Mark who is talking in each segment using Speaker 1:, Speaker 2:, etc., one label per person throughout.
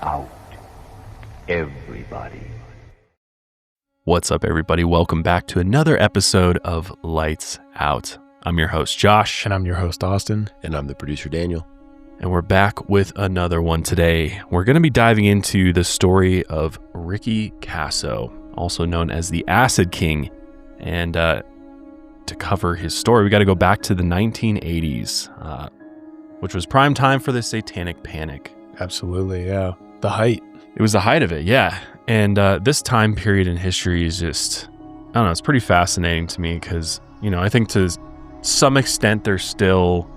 Speaker 1: out. Everybody.
Speaker 2: What's up, everybody? Welcome back to another episode of Lights Out. I'm your host, Josh.
Speaker 3: And I'm your host, Austin.
Speaker 4: And I'm the producer, Daniel.
Speaker 2: And we're back with another one today. We're going to be diving into the story of Ricky Kasso, also known as the Acid King. And to cover his story, we got to go back to the 1980s, which was prime time for the Satanic Panic.
Speaker 3: Absolutely, yeah. The height.
Speaker 2: It was the height of it, yeah. And this time period in history is just, I don't know, it's pretty fascinating to me because, I think to some extent there's still,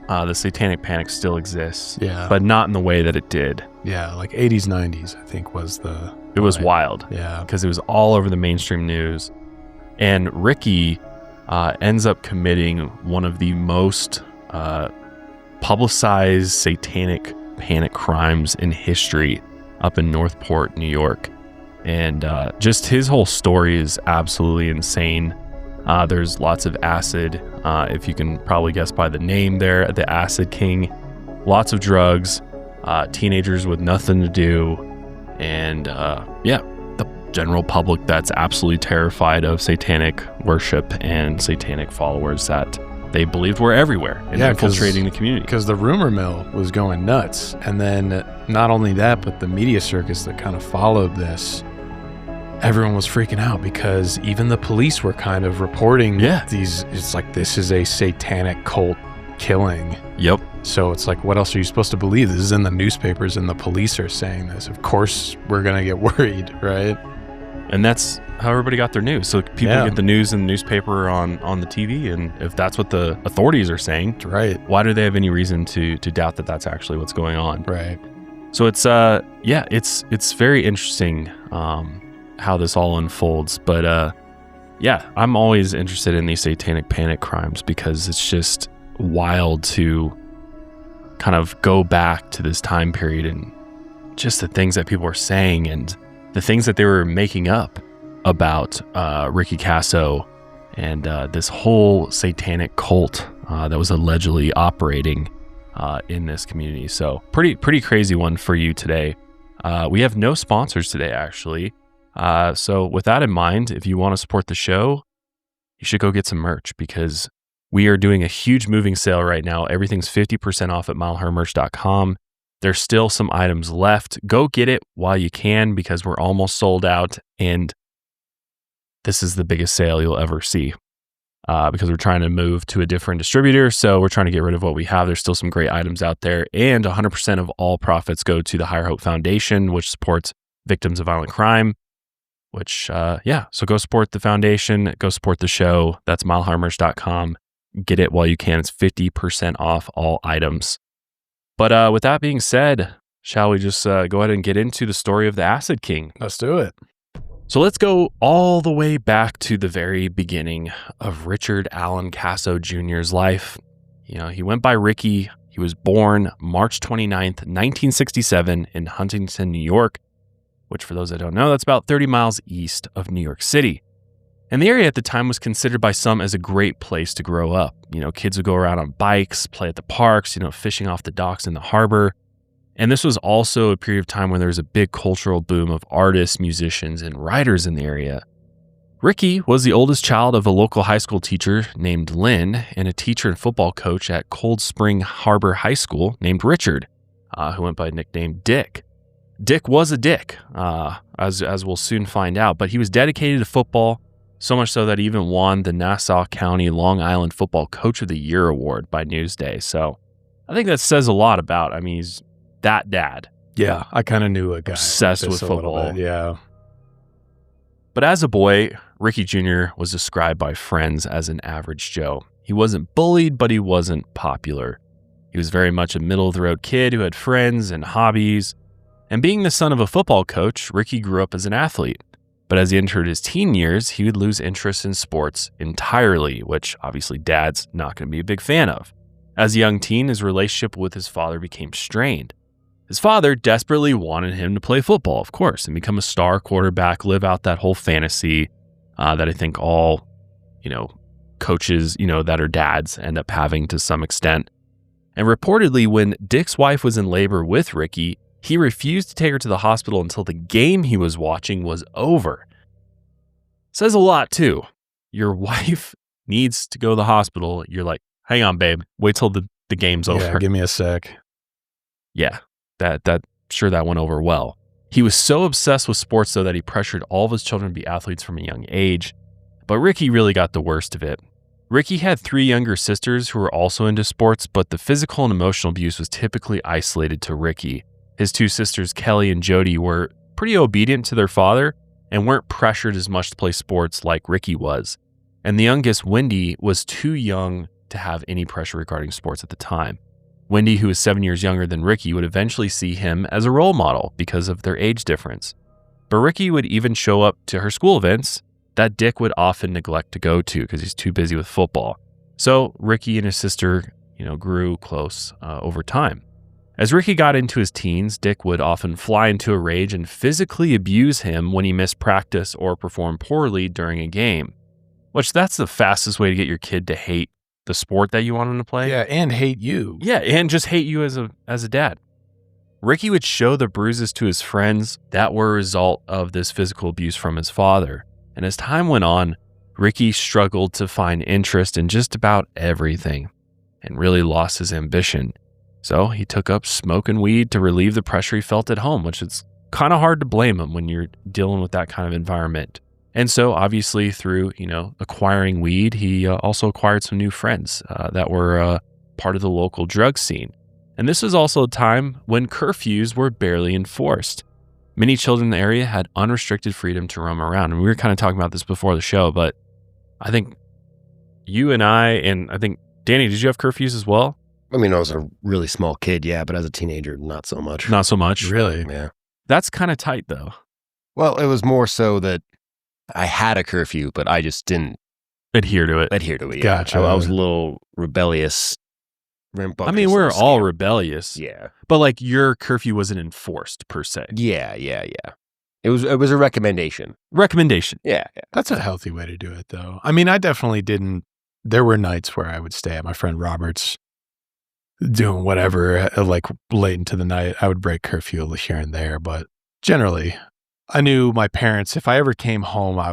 Speaker 2: the Satanic Panic still exists.
Speaker 3: Yeah.
Speaker 2: But not in the way that it did.
Speaker 3: Yeah, like 80s, 90s, I think was the...
Speaker 2: It was wild.
Speaker 3: Yeah.
Speaker 2: Because it was all over the mainstream news. And Ricky ends up committing one of the most publicized Satanic Panic crimes in history up in Northport, New York. And just his whole story is absolutely insane. There's lots of acid, if you can probably guess by the name there, the Acid King. Lots of drugs, teenagers with nothing to do, and the general public that's absolutely terrified of satanic worship and satanic followers that they believed were everywhere and infiltrating the community.
Speaker 3: Because the rumor mill was going nuts. And then not only that, but the media circus that kind of followed this, everyone was freaking out because even the police were kind of reporting these, it's like, this is a satanic cult killing.
Speaker 2: Yep.
Speaker 3: So it's like, what else are you supposed to believe? This is in the newspapers and the police are saying this. Of course, we're going to get worried, right?
Speaker 2: And that's how everybody got their news. So people get the news in the newspaper on the TV, and if that's what the authorities are saying,
Speaker 3: right,
Speaker 2: why do they have any reason to doubt that that's actually what's going on?
Speaker 3: Right.
Speaker 2: So it's it's very interesting how this all unfolds. But I'm always interested in these Satanic Panic crimes because it's just wild to kind of go back to this time period and just the things that people were saying and the things that they were making up about Ricky Kasso and this whole satanic cult that was allegedly operating in this community. So pretty crazy one for you today. We have no sponsors today, actually. So with that in mind, if you want to support the show, you should go get some merch because we are doing a huge moving sale right now. Everything's 50% off at milehighmerch.com. There's still some items left. Go get it while you can because we're almost sold out. And this is the biggest sale you'll ever see because we're trying to move to a different distributor. So we're trying to get rid of what we have. There's still some great items out there. And 100% of all profits go to the Higher Hope Foundation, which supports victims of violent crime. Which, so go support the foundation. Go support the show. That's milehighmerch.com. Get it while you can. It's 50% off all items. But with that being said, shall we just go ahead and get into the story of the Acid King?
Speaker 3: Let's do it.
Speaker 2: So let's go all the way back to the very beginning of Richard Allen Kasso Jr.'s life. He went by Ricky. He was born March 29th, 1967 in Huntington, New York, which for those that don't know, that's about 30 miles east of New York City. And the area at the time was considered by some as a great place to grow up. Kids would go around on bikes, play at the parks, fishing off the docks in the harbor. And this was also a period of time when there was a big cultural boom of artists, musicians, and writers in the area. Ricky was the oldest child of a local high school teacher named Lynn and a teacher and football coach at Cold Spring Harbor High School named Richard, who went by the nickname Dick. Dick was a dick, as we'll soon find out, but he was dedicated to football, so much so that he even won the Nassau County Long Island Football Coach of the Year award by Newsday. So I think that says a lot about, he's that dad.
Speaker 3: Yeah, I kind of knew a guy
Speaker 2: obsessed with football.
Speaker 3: Bit, yeah.
Speaker 2: But as a boy, Ricky Jr. was described by friends as an average Joe. He wasn't bullied, but he wasn't popular. He was very much a middle-of-the-road kid who had friends and hobbies. And being the son of a football coach, Ricky grew up as an athlete. But as he entered his teen years, he would lose interest in sports entirely, which obviously Dad's not going to be a big fan of. As a young teen, his relationship with his father became strained. His father desperately wanted him to play football, of course, and become a star quarterback, live out that whole fantasy that I think all, coaches, that are dads end up having to some extent. And reportedly, when Dick's wife was in labor with Ricky, He refused to take her to the hospital until the game he was watching was over. Says a lot, too. Your wife needs to go to the hospital. You're like, hang on, babe. Wait till the game's over.
Speaker 3: Yeah, give me a sec.
Speaker 2: Yeah, that went over well. He was so obsessed with sports, though, that he pressured all of his children to be athletes from a young age. But Ricky really got the worst of it. Ricky had 3 younger sisters who were also into sports, but the physical and emotional abuse was typically isolated to Ricky. His 2 sisters, Kelly and Jody, were pretty obedient to their father and weren't pressured as much to play sports like Ricky was. And the youngest, Wendy, was too young to have any pressure regarding sports at the time. Wendy, who was 7 years younger than Ricky, would eventually see him as a role model because of their age difference. But Ricky would even show up to her school events that Dick would often neglect to go to because he's too busy with football. So Ricky and his sister, grew close over time. As Ricky got into his teens, Dick would often fly into a rage and physically abuse him when he missed practice or performed poorly during a game, which that's the fastest way to get your kid to hate the sport that you want him to play.
Speaker 3: Yeah, and hate you.
Speaker 2: Yeah, and just hate you as a dad. Ricky would show the bruises to his friends that were a result of this physical abuse from his father. And as time went on, Ricky struggled to find interest in just about everything and really lost his ambition. So he took up smoking weed to relieve the pressure he felt at home, which is kind of hard to blame him when you're dealing with that kind of environment. And so obviously through, acquiring weed, he also acquired some new friends that were part of the local drug scene. And this was also a time when curfews were barely enforced. Many children in the area had unrestricted freedom to roam around. And we were kind of talking about this before the show, but I think you and I think, Danny, did you have curfews as well?
Speaker 1: I mean, I was a really small kid, yeah, but as a teenager, not so much.
Speaker 2: Not so much?
Speaker 3: Really?
Speaker 1: Yeah.
Speaker 2: That's kind of tight, though.
Speaker 1: Well, it was more so that I had a curfew, but I just didn't
Speaker 2: adhere to it.
Speaker 1: Yeah.
Speaker 3: Gotcha.
Speaker 1: I was a little rebellious.
Speaker 2: I mean, we're all rebellious.
Speaker 1: Yeah.
Speaker 2: But like your curfew wasn't enforced per se.
Speaker 1: Yeah. It was a recommendation.
Speaker 2: Yeah.
Speaker 3: That's a healthy way to do it, though. I mean, I definitely didn't. There were nights where I would stay at my friend Robert's doing whatever, like late into the night. I would break curfew here and there, but generally, I knew my parents, if I ever came home, I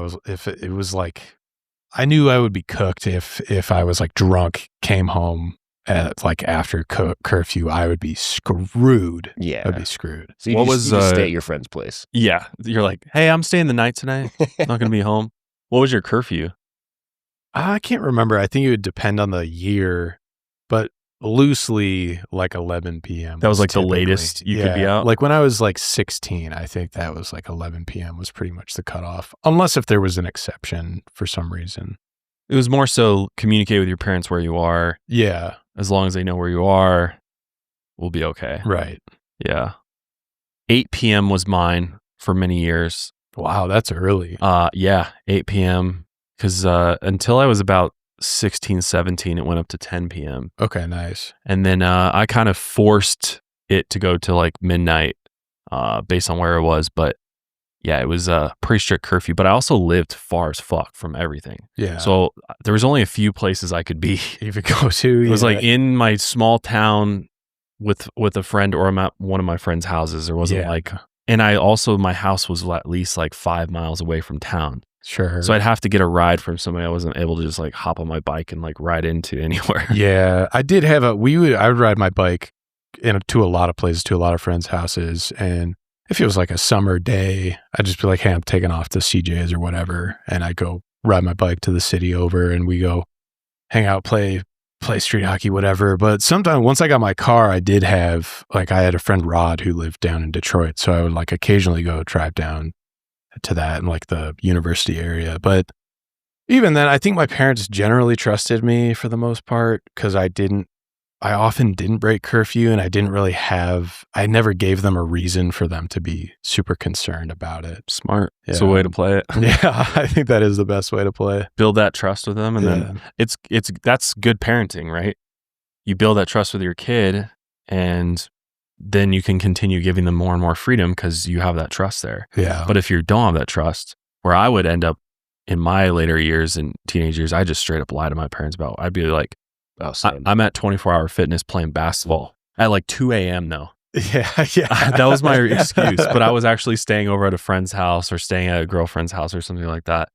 Speaker 3: knew I would be cooked if I was like drunk, came home at like after curfew, I would be screwed.
Speaker 1: Yeah.
Speaker 3: I'd be screwed.
Speaker 1: So you just stay at your friend's place.
Speaker 2: Yeah. You're like, hey, I'm staying the night tonight. I'm not going to be home. What was your curfew?
Speaker 3: I can't remember. I think it would depend on the year, but loosely like 11 p.m.
Speaker 2: That was like
Speaker 3: typically
Speaker 2: the latest you could be out?
Speaker 3: Like when I was like 16, I think that was like 11 p.m. was pretty much the cutoff, unless if there was an exception for some reason.
Speaker 2: It was more so communicate with your parents where you are.
Speaker 3: Yeah.
Speaker 2: As long as they know where you are, we'll be okay.
Speaker 3: Right.
Speaker 2: Yeah. 8 p.m. was mine for many years.
Speaker 3: Wow, that's early.
Speaker 2: Yeah, 8 p.m. Because until I was about 16, 17, it went up to 10 p.m.
Speaker 3: Okay, nice.
Speaker 2: And then I kind of forced it to go to like midnight based on where it was. But yeah, it was a pretty strict curfew. But I also lived far as fuck from everything.
Speaker 3: Yeah.
Speaker 2: So there was only a few places I could be.
Speaker 3: You could go to.
Speaker 2: It was like in my small town with a friend, or I'm at one of my friends' houses. There wasn't like, and my house was at least like 5 miles away from town.
Speaker 3: Sure.
Speaker 2: So I'd have to get a ride from somebody. I wasn't able to just like hop on my bike and like ride into anywhere.
Speaker 3: Yeah. I did have I would ride my bike to a lot of places, to a lot of friends' houses. And if it was like a summer day, I'd just be like, hey, I'm taking off to CJ's or whatever. And I go ride my bike to the city over and we go hang out, play street hockey, whatever. But sometimes once I got my car, I did have like, I had a friend Rod who lived down in Detroit. So I would like occasionally go drive down to that in like the university area. But even then, I think my parents generally trusted me for the most part because I often didn't break curfew and I never gave them a reason for them to be super concerned about it.
Speaker 2: Smart.
Speaker 3: Yeah.
Speaker 2: It's a way to play it.
Speaker 3: Yeah, I think that is the best way to play.
Speaker 2: Build that trust with them. And then that's good parenting, right? You build that trust with your kid and then you can continue giving them more and more freedom because you have that trust there.
Speaker 3: Yeah.
Speaker 2: But if you don't have that trust, where I would end up in my later years and teenage years, I just straight up lie to my parents I'd be like, I'm at 24 Hour Fitness playing basketball at like 2 a.m. though.
Speaker 3: Yeah.
Speaker 2: That was my excuse. But I was actually staying over at a friend's house or staying at a girlfriend's house or something like that.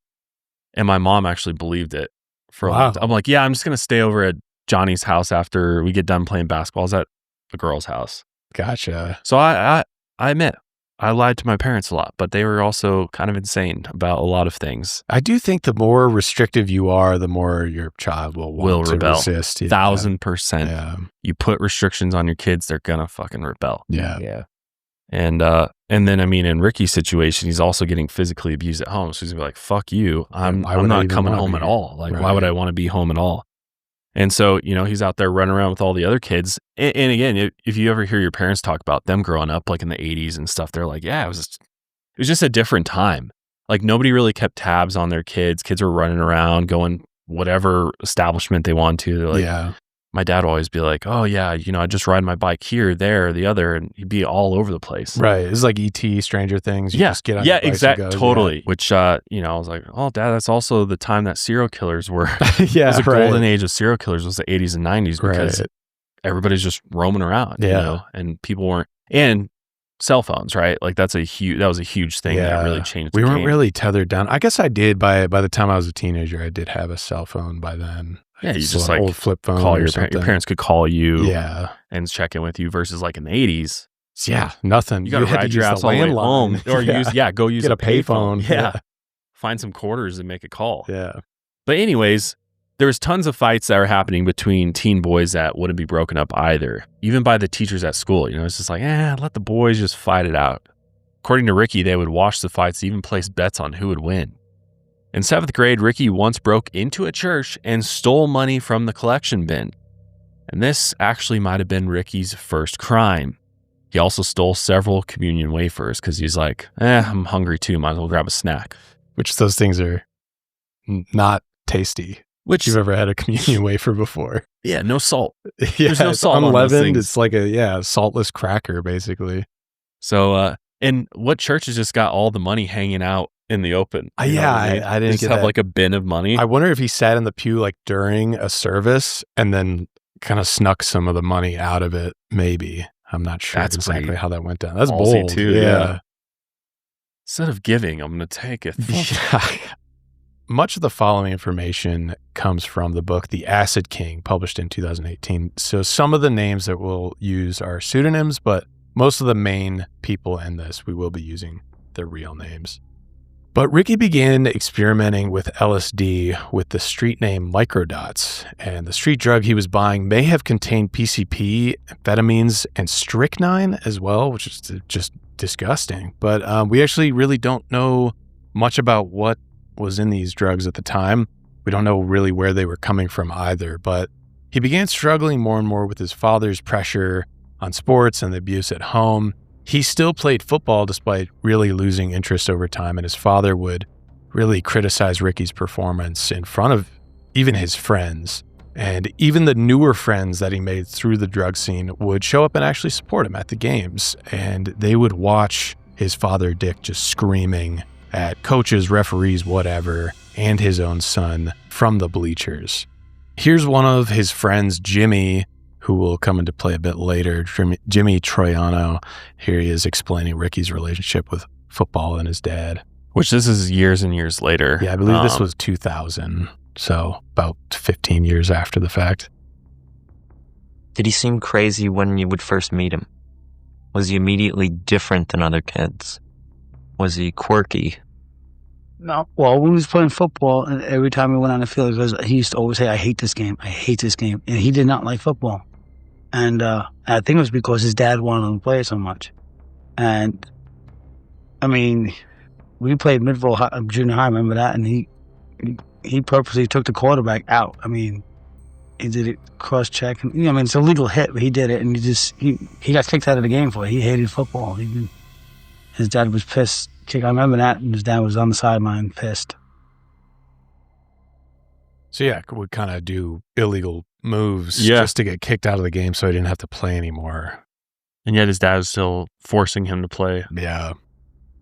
Speaker 2: And my mom actually believed it for a long time. I'm like, yeah, I'm just going to stay over at Johnny's house after we get done playing basketball. I was at a girl's house.
Speaker 3: Gotcha.
Speaker 2: So I admit, I lied to my parents a lot, but they were also kind of insane about a lot of things.
Speaker 3: I do think the more restrictive you are, the more your child will want to
Speaker 2: rebel.
Speaker 3: Resist. Yeah.
Speaker 2: 1,000%.
Speaker 3: Yeah.
Speaker 2: You put restrictions on your kids, they're going to fucking rebel.
Speaker 3: Yeah.
Speaker 2: And then, I mean, in Ricky's situation, he's also getting physically abused at home. So he's going to be like, fuck you. I'm not coming home at all. Like, why would I want to be home at all? And so, he's out there running around with all the other kids. And again, if you ever hear your parents talk about them growing up, like in the 80s and stuff, they're like, yeah, it was just a different time. Like nobody really kept tabs on their kids. Kids were running around, going whatever establishment they wanted to. They're like, my dad would always be like, oh yeah, I just ride my bike here, there, the other, and he'd be all over the place.
Speaker 3: Right. It's like E.T., Stranger Things. You just get on your bike
Speaker 2: exactly.
Speaker 3: and go,
Speaker 2: Totally.
Speaker 3: Yeah.
Speaker 2: Which, I was like, oh, Dad, that's also the time that serial killers were.
Speaker 3: It was
Speaker 2: a golden age of serial killers was the 80s and 90s because everybody's just roaming around, and people weren't, and cell phones, right? Like that was a huge thing that really changed.
Speaker 3: We weren't really tethered down. I guess I did by the time I was a teenager, I did have a cell phone by then.
Speaker 2: Yeah, you just like
Speaker 3: old flip phone.
Speaker 2: Call your parents could call you, and check in with you. Versus like in the 80s,
Speaker 3: nothing.
Speaker 2: You got to ride your ass all the way home, or go use a payphone. Yeah, find some quarters and make a call.
Speaker 3: Yeah,
Speaker 2: but anyways, there was tons of fights that were happening between teen boys that wouldn't be broken up either, even by the teachers at school. It's just like, let the boys just fight it out. According to Ricky, they would watch the fights, even place bets on who would win. In 7th grade, Ricky once broke into a church and stole money from the collection bin. And this actually might have been Ricky's first crime. He also stole several communion wafers because he's like, I'm hungry too, might as well grab a snack.
Speaker 3: Which those things are not tasty. Which you've ever had a communion wafer before.
Speaker 2: Yeah, no salt. There's no salt
Speaker 3: unleavened.
Speaker 2: On those things.
Speaker 3: It's like a saltless cracker, basically.
Speaker 2: So, and what church has just got all the money hanging out in the open?
Speaker 3: I didn't
Speaker 2: just have like a bin of money.
Speaker 3: I wonder if he sat in the pew like during a service and then kind of snuck some of the money out of it. Maybe. I'm not sure exactly how that went down. That's bold
Speaker 2: too. Yeah. Instead of giving, I'm going to take it.
Speaker 3: Much of the following information comes from the book The Acid King, published in 2018. So some of the names that we'll use are pseudonyms, but most of the main people in this, we will be using their real names. But Ricky began experimenting with LSD with the street name Microdots, and the street drug he was buying may have contained PCP, amphetamines, and strychnine as well, which is just disgusting. But we actually really don't know much about what was in these drugs at the time. We don't know really where they were coming from either, but he began struggling more and more with his father's pressure on sports and the abuse at home. He still played football despite really losing interest over time, and his father would really criticize Ricky's performance in front of even his friends. And even the newer friends that he made through the drug scene would show up and actually support him at the games. And they would watch his father, Dick, just screaming at coaches, referees, whatever, and his own son from the bleachers. Here's one of his friends, Jimmy, who will come into play a bit later, Jimmy Troiano. Here he is explaining Ricky's relationship with football and his dad.
Speaker 2: Which this is years and years later.
Speaker 3: Yeah, I believe this was 2000, so about 15 years after the fact.
Speaker 4: Did he seem crazy when you would first meet him? Was he immediately different than other kids? Was he quirky?
Speaker 5: No. Well, when he was playing football, and every time he went on the field, he used to always say, I hate this game. I hate this game. And he did not like football. And I think it was because his dad wanted him to play it so much. And, I mean, we played Midville Junior High, remember that? And he purposely took the quarterback out. I mean, he did it cross-check. I mean, it's a legal hit, but he did it. And he got kicked out of the game for it. He hated football. His dad was pissed. I remember that, and his dad was on the sideline pissed.
Speaker 3: So yeah, would kind of do illegal moves just to get kicked out of the game so he didn't have to play anymore.
Speaker 2: And yet his dad was still forcing him to play.
Speaker 3: Yeah.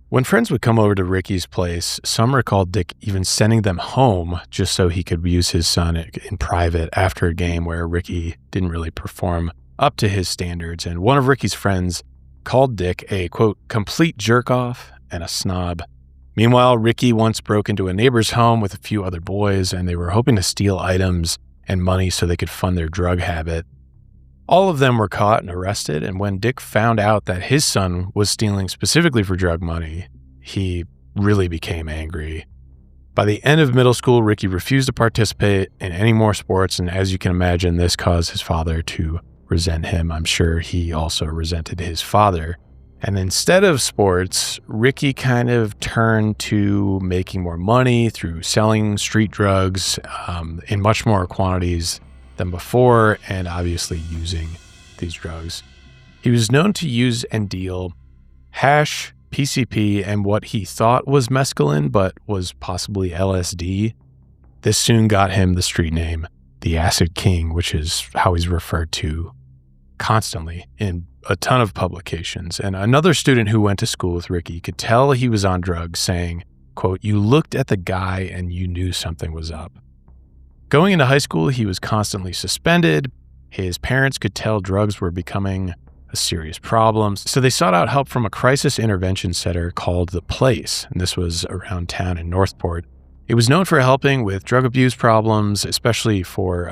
Speaker 3: When friends would come over to Ricky's place, some recalled Dick even sending them home just so he could use his son in private after a game where Ricky didn't really perform up to his standards, and one of Ricky's friends called Dick a, quote, complete jerk-off and a snob. Meanwhile, Ricky once broke into a neighbor's home with a few other boys, and they were hoping to steal items and money so they could fund their drug habit. All of them were caught and arrested, and when Dick found out that his son was stealing specifically for drug money, he really became angry. By the end of middle school, Ricky refused to participate in any more sports, and as you can imagine, this caused his father to resent him. I'm sure he also resented his father. And instead of sports, Ricky kind of turned to making more money through selling street drugs in much more quantities than before, and obviously using these drugs. He was known to use and deal hash, PCP, and what he thought was mescaline, but was possibly LSD. This soon got him the street name, the Acid King, which is how he's referred to constantly in a ton of publications. And another student who went to school with Ricky could tell he was on drugs, saying, quote, "You looked at the guy and you knew something was up." Going into high school, he was constantly suspended. His parents could tell drugs were becoming a serious problem, so they sought out help from a crisis intervention center called The Place, and this was around town in Northport. It was known for helping with drug abuse problems, especially for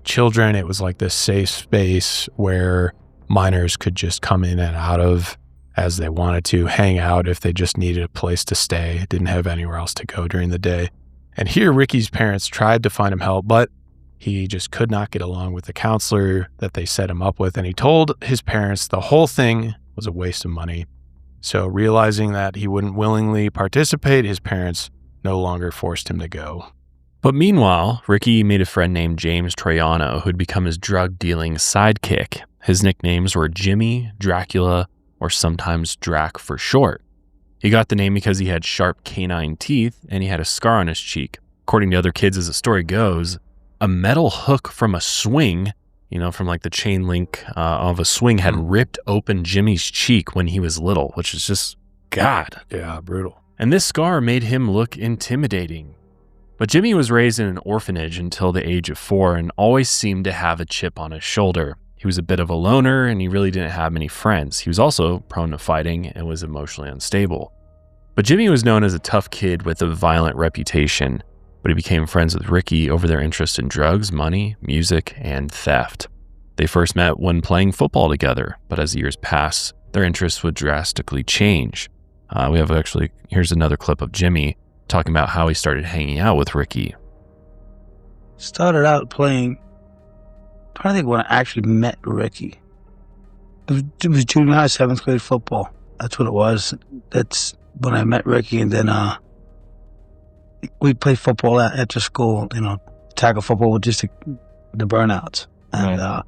Speaker 3: children. It was like this safe space where minors could just come in and out of as they wanted to, hang out if they just needed a place to stay, didn't have anywhere else to go during the day. And here, Ricky's parents tried to find him help, but he just could not get along with the counselor that they set him up with, and he told his parents the whole thing was a waste of money. So realizing that he wouldn't willingly participate, his parents no longer forced him to go.
Speaker 2: But meanwhile, Ricky made a friend named James Troiano who'd become his drug-dealing sidekick. His nicknames were Jimmy, Dracula, or sometimes Drac for short. He got the name because he had sharp canine teeth and he had a scar on his cheek. According to other kids, as the story goes, a metal hook from a swing, from like the chain link of a swing, had ripped open Jimmy's cheek when he was little, which is just, God.
Speaker 3: Yeah, brutal.
Speaker 2: And this scar made him look intimidating. But Jimmy was raised in an orphanage until the age of 4 and always seemed to have a chip on his shoulder. He was a bit of a loner and he really didn't have many friends. He was also prone to fighting and was emotionally unstable. But Jimmy was known as a tough kid with a violent reputation, but he became friends with Ricky over their interest in drugs, money, music, and theft. They first met when playing football together, but as the years passed, their interests would drastically change. Here's another clip of Jimmy talking about how he started hanging out with Ricky.
Speaker 5: Started out playing, I'm trying to think when I actually met Ricky. It was junior high, 7th grade football. That's what it was. That's when I met Ricky, and then we played football after school, tackle football with just the burnouts. And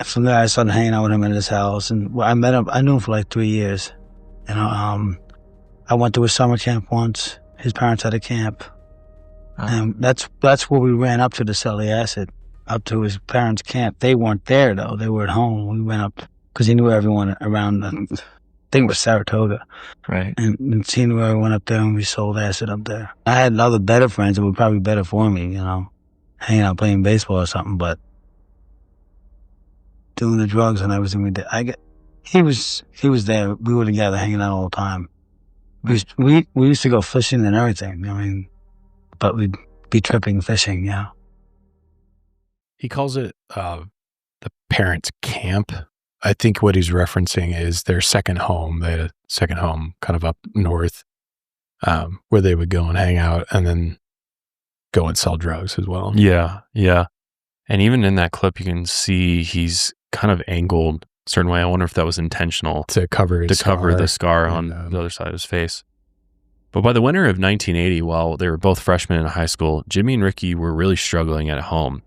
Speaker 5: from there I started hanging out with him at his house, and I met him. I knew him for like 3 years. I went to a summer camp once. His parents had a camp. And that's where we ran up to to sell the acid, up to his parents' camp. They weren't there, though. They were at home. We went up because he knew everyone around, I think it was Saratoga.
Speaker 4: Right.
Speaker 5: And he knew everyone up there, and we sold acid up there. I had other better friends that were probably better for me, hanging out playing baseball or something, but doing the drugs and everything we did. He was there. We were together hanging out all the time. We used to go fishing and everything. But we'd be tripping fishing, yeah.
Speaker 3: He calls it the parents' camp. I think what he's referencing is their second home. They had a second home kind of up north where they would go and hang out and then go and sell drugs as well.
Speaker 2: Yeah. And even in that clip, you can see he's kind of angled a certain way. I wonder if that was intentional
Speaker 3: to cover the
Speaker 2: scar on the other side of his face. But by the winter of 1980, while they were both freshmen in high school, Jimmy and Ricky were really struggling at home.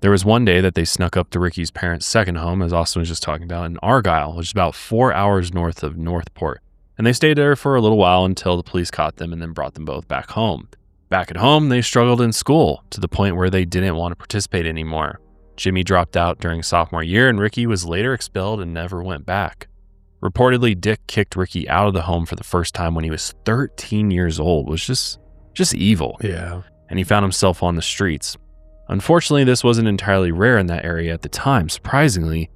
Speaker 2: There was one day that they snuck up to Ricky's parents' second home, as Austin was just talking about, in Argyle, which is about 4 hours north of Northport. And they stayed there for a little while until the police caught them and then brought them both back home. Back at home, they struggled in school to the point where they didn't want to participate anymore. Jimmy dropped out during sophomore year, and Ricky was later expelled and never went back. Reportedly, Dick kicked Ricky out of the home for the first time when he was 13 years old, which was just evil.
Speaker 3: Yeah.
Speaker 2: And he found himself on the streets. Unfortunately, this wasn't entirely rare in that area at the time. Surprisingly,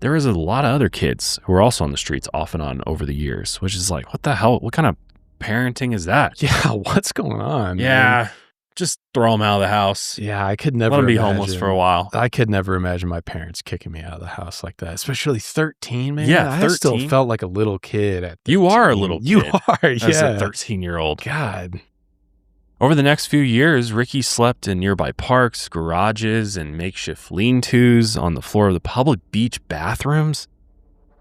Speaker 2: there was a lot of other kids who were also on the streets off and on over the years, which is like, what the hell? What kind of parenting is that?
Speaker 3: Yeah, what's going on?
Speaker 2: Yeah,
Speaker 3: man?
Speaker 2: just throw them out of the house.
Speaker 3: Yeah, I could never
Speaker 2: Let them be
Speaker 3: imagine,
Speaker 2: homeless for a while.
Speaker 3: I could never imagine my parents kicking me out of the house like that, especially 13, man.
Speaker 2: Yeah,
Speaker 3: I still
Speaker 2: 13.
Speaker 3: felt like a little kid at 13.
Speaker 2: You are a little kid.
Speaker 3: You are,
Speaker 2: As a
Speaker 3: yeah.
Speaker 2: 13-year-old.
Speaker 3: God.
Speaker 2: Over the next few years, Ricky slept in nearby parks, garages, and makeshift lean-tos on the floor of the public beach bathrooms.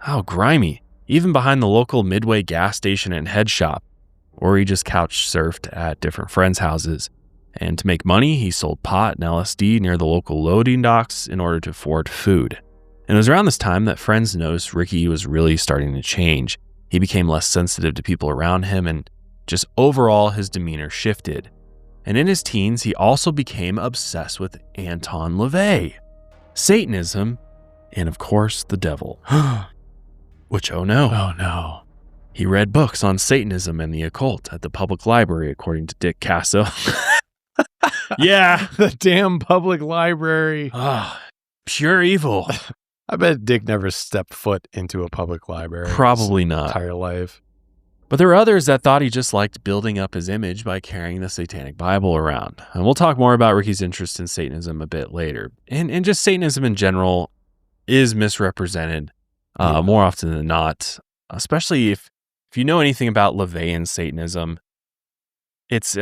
Speaker 2: How grimy. Even behind the local Midway gas station and head shop. Or he just couch surfed at different friends' houses. And to make money, he sold pot and LSD near the local loading docks in order to afford food. And it was around this time that friends noticed Ricky was really starting to change. He became less sensitive to people around him, and just overall his demeanor shifted. And in his teens, he also became obsessed with Anton LaVey, Satanism, and of course, the devil. Which, oh no. He read books on Satanism and the occult at the public library, according to Dick Kasso. Yeah.
Speaker 3: The damn public library.
Speaker 2: Pure evil.
Speaker 3: I bet Dick never stepped foot into a public library.
Speaker 2: Probably
Speaker 3: his
Speaker 2: not.
Speaker 3: Entire life.
Speaker 2: But there were others that thought he just liked building up his image by carrying the Satanic Bible around. And we'll talk more about Ricky's interest in Satanism a bit later. And just Satanism in general is misrepresented more often than not, especially if you know anything about LaVeyan Satanism. It's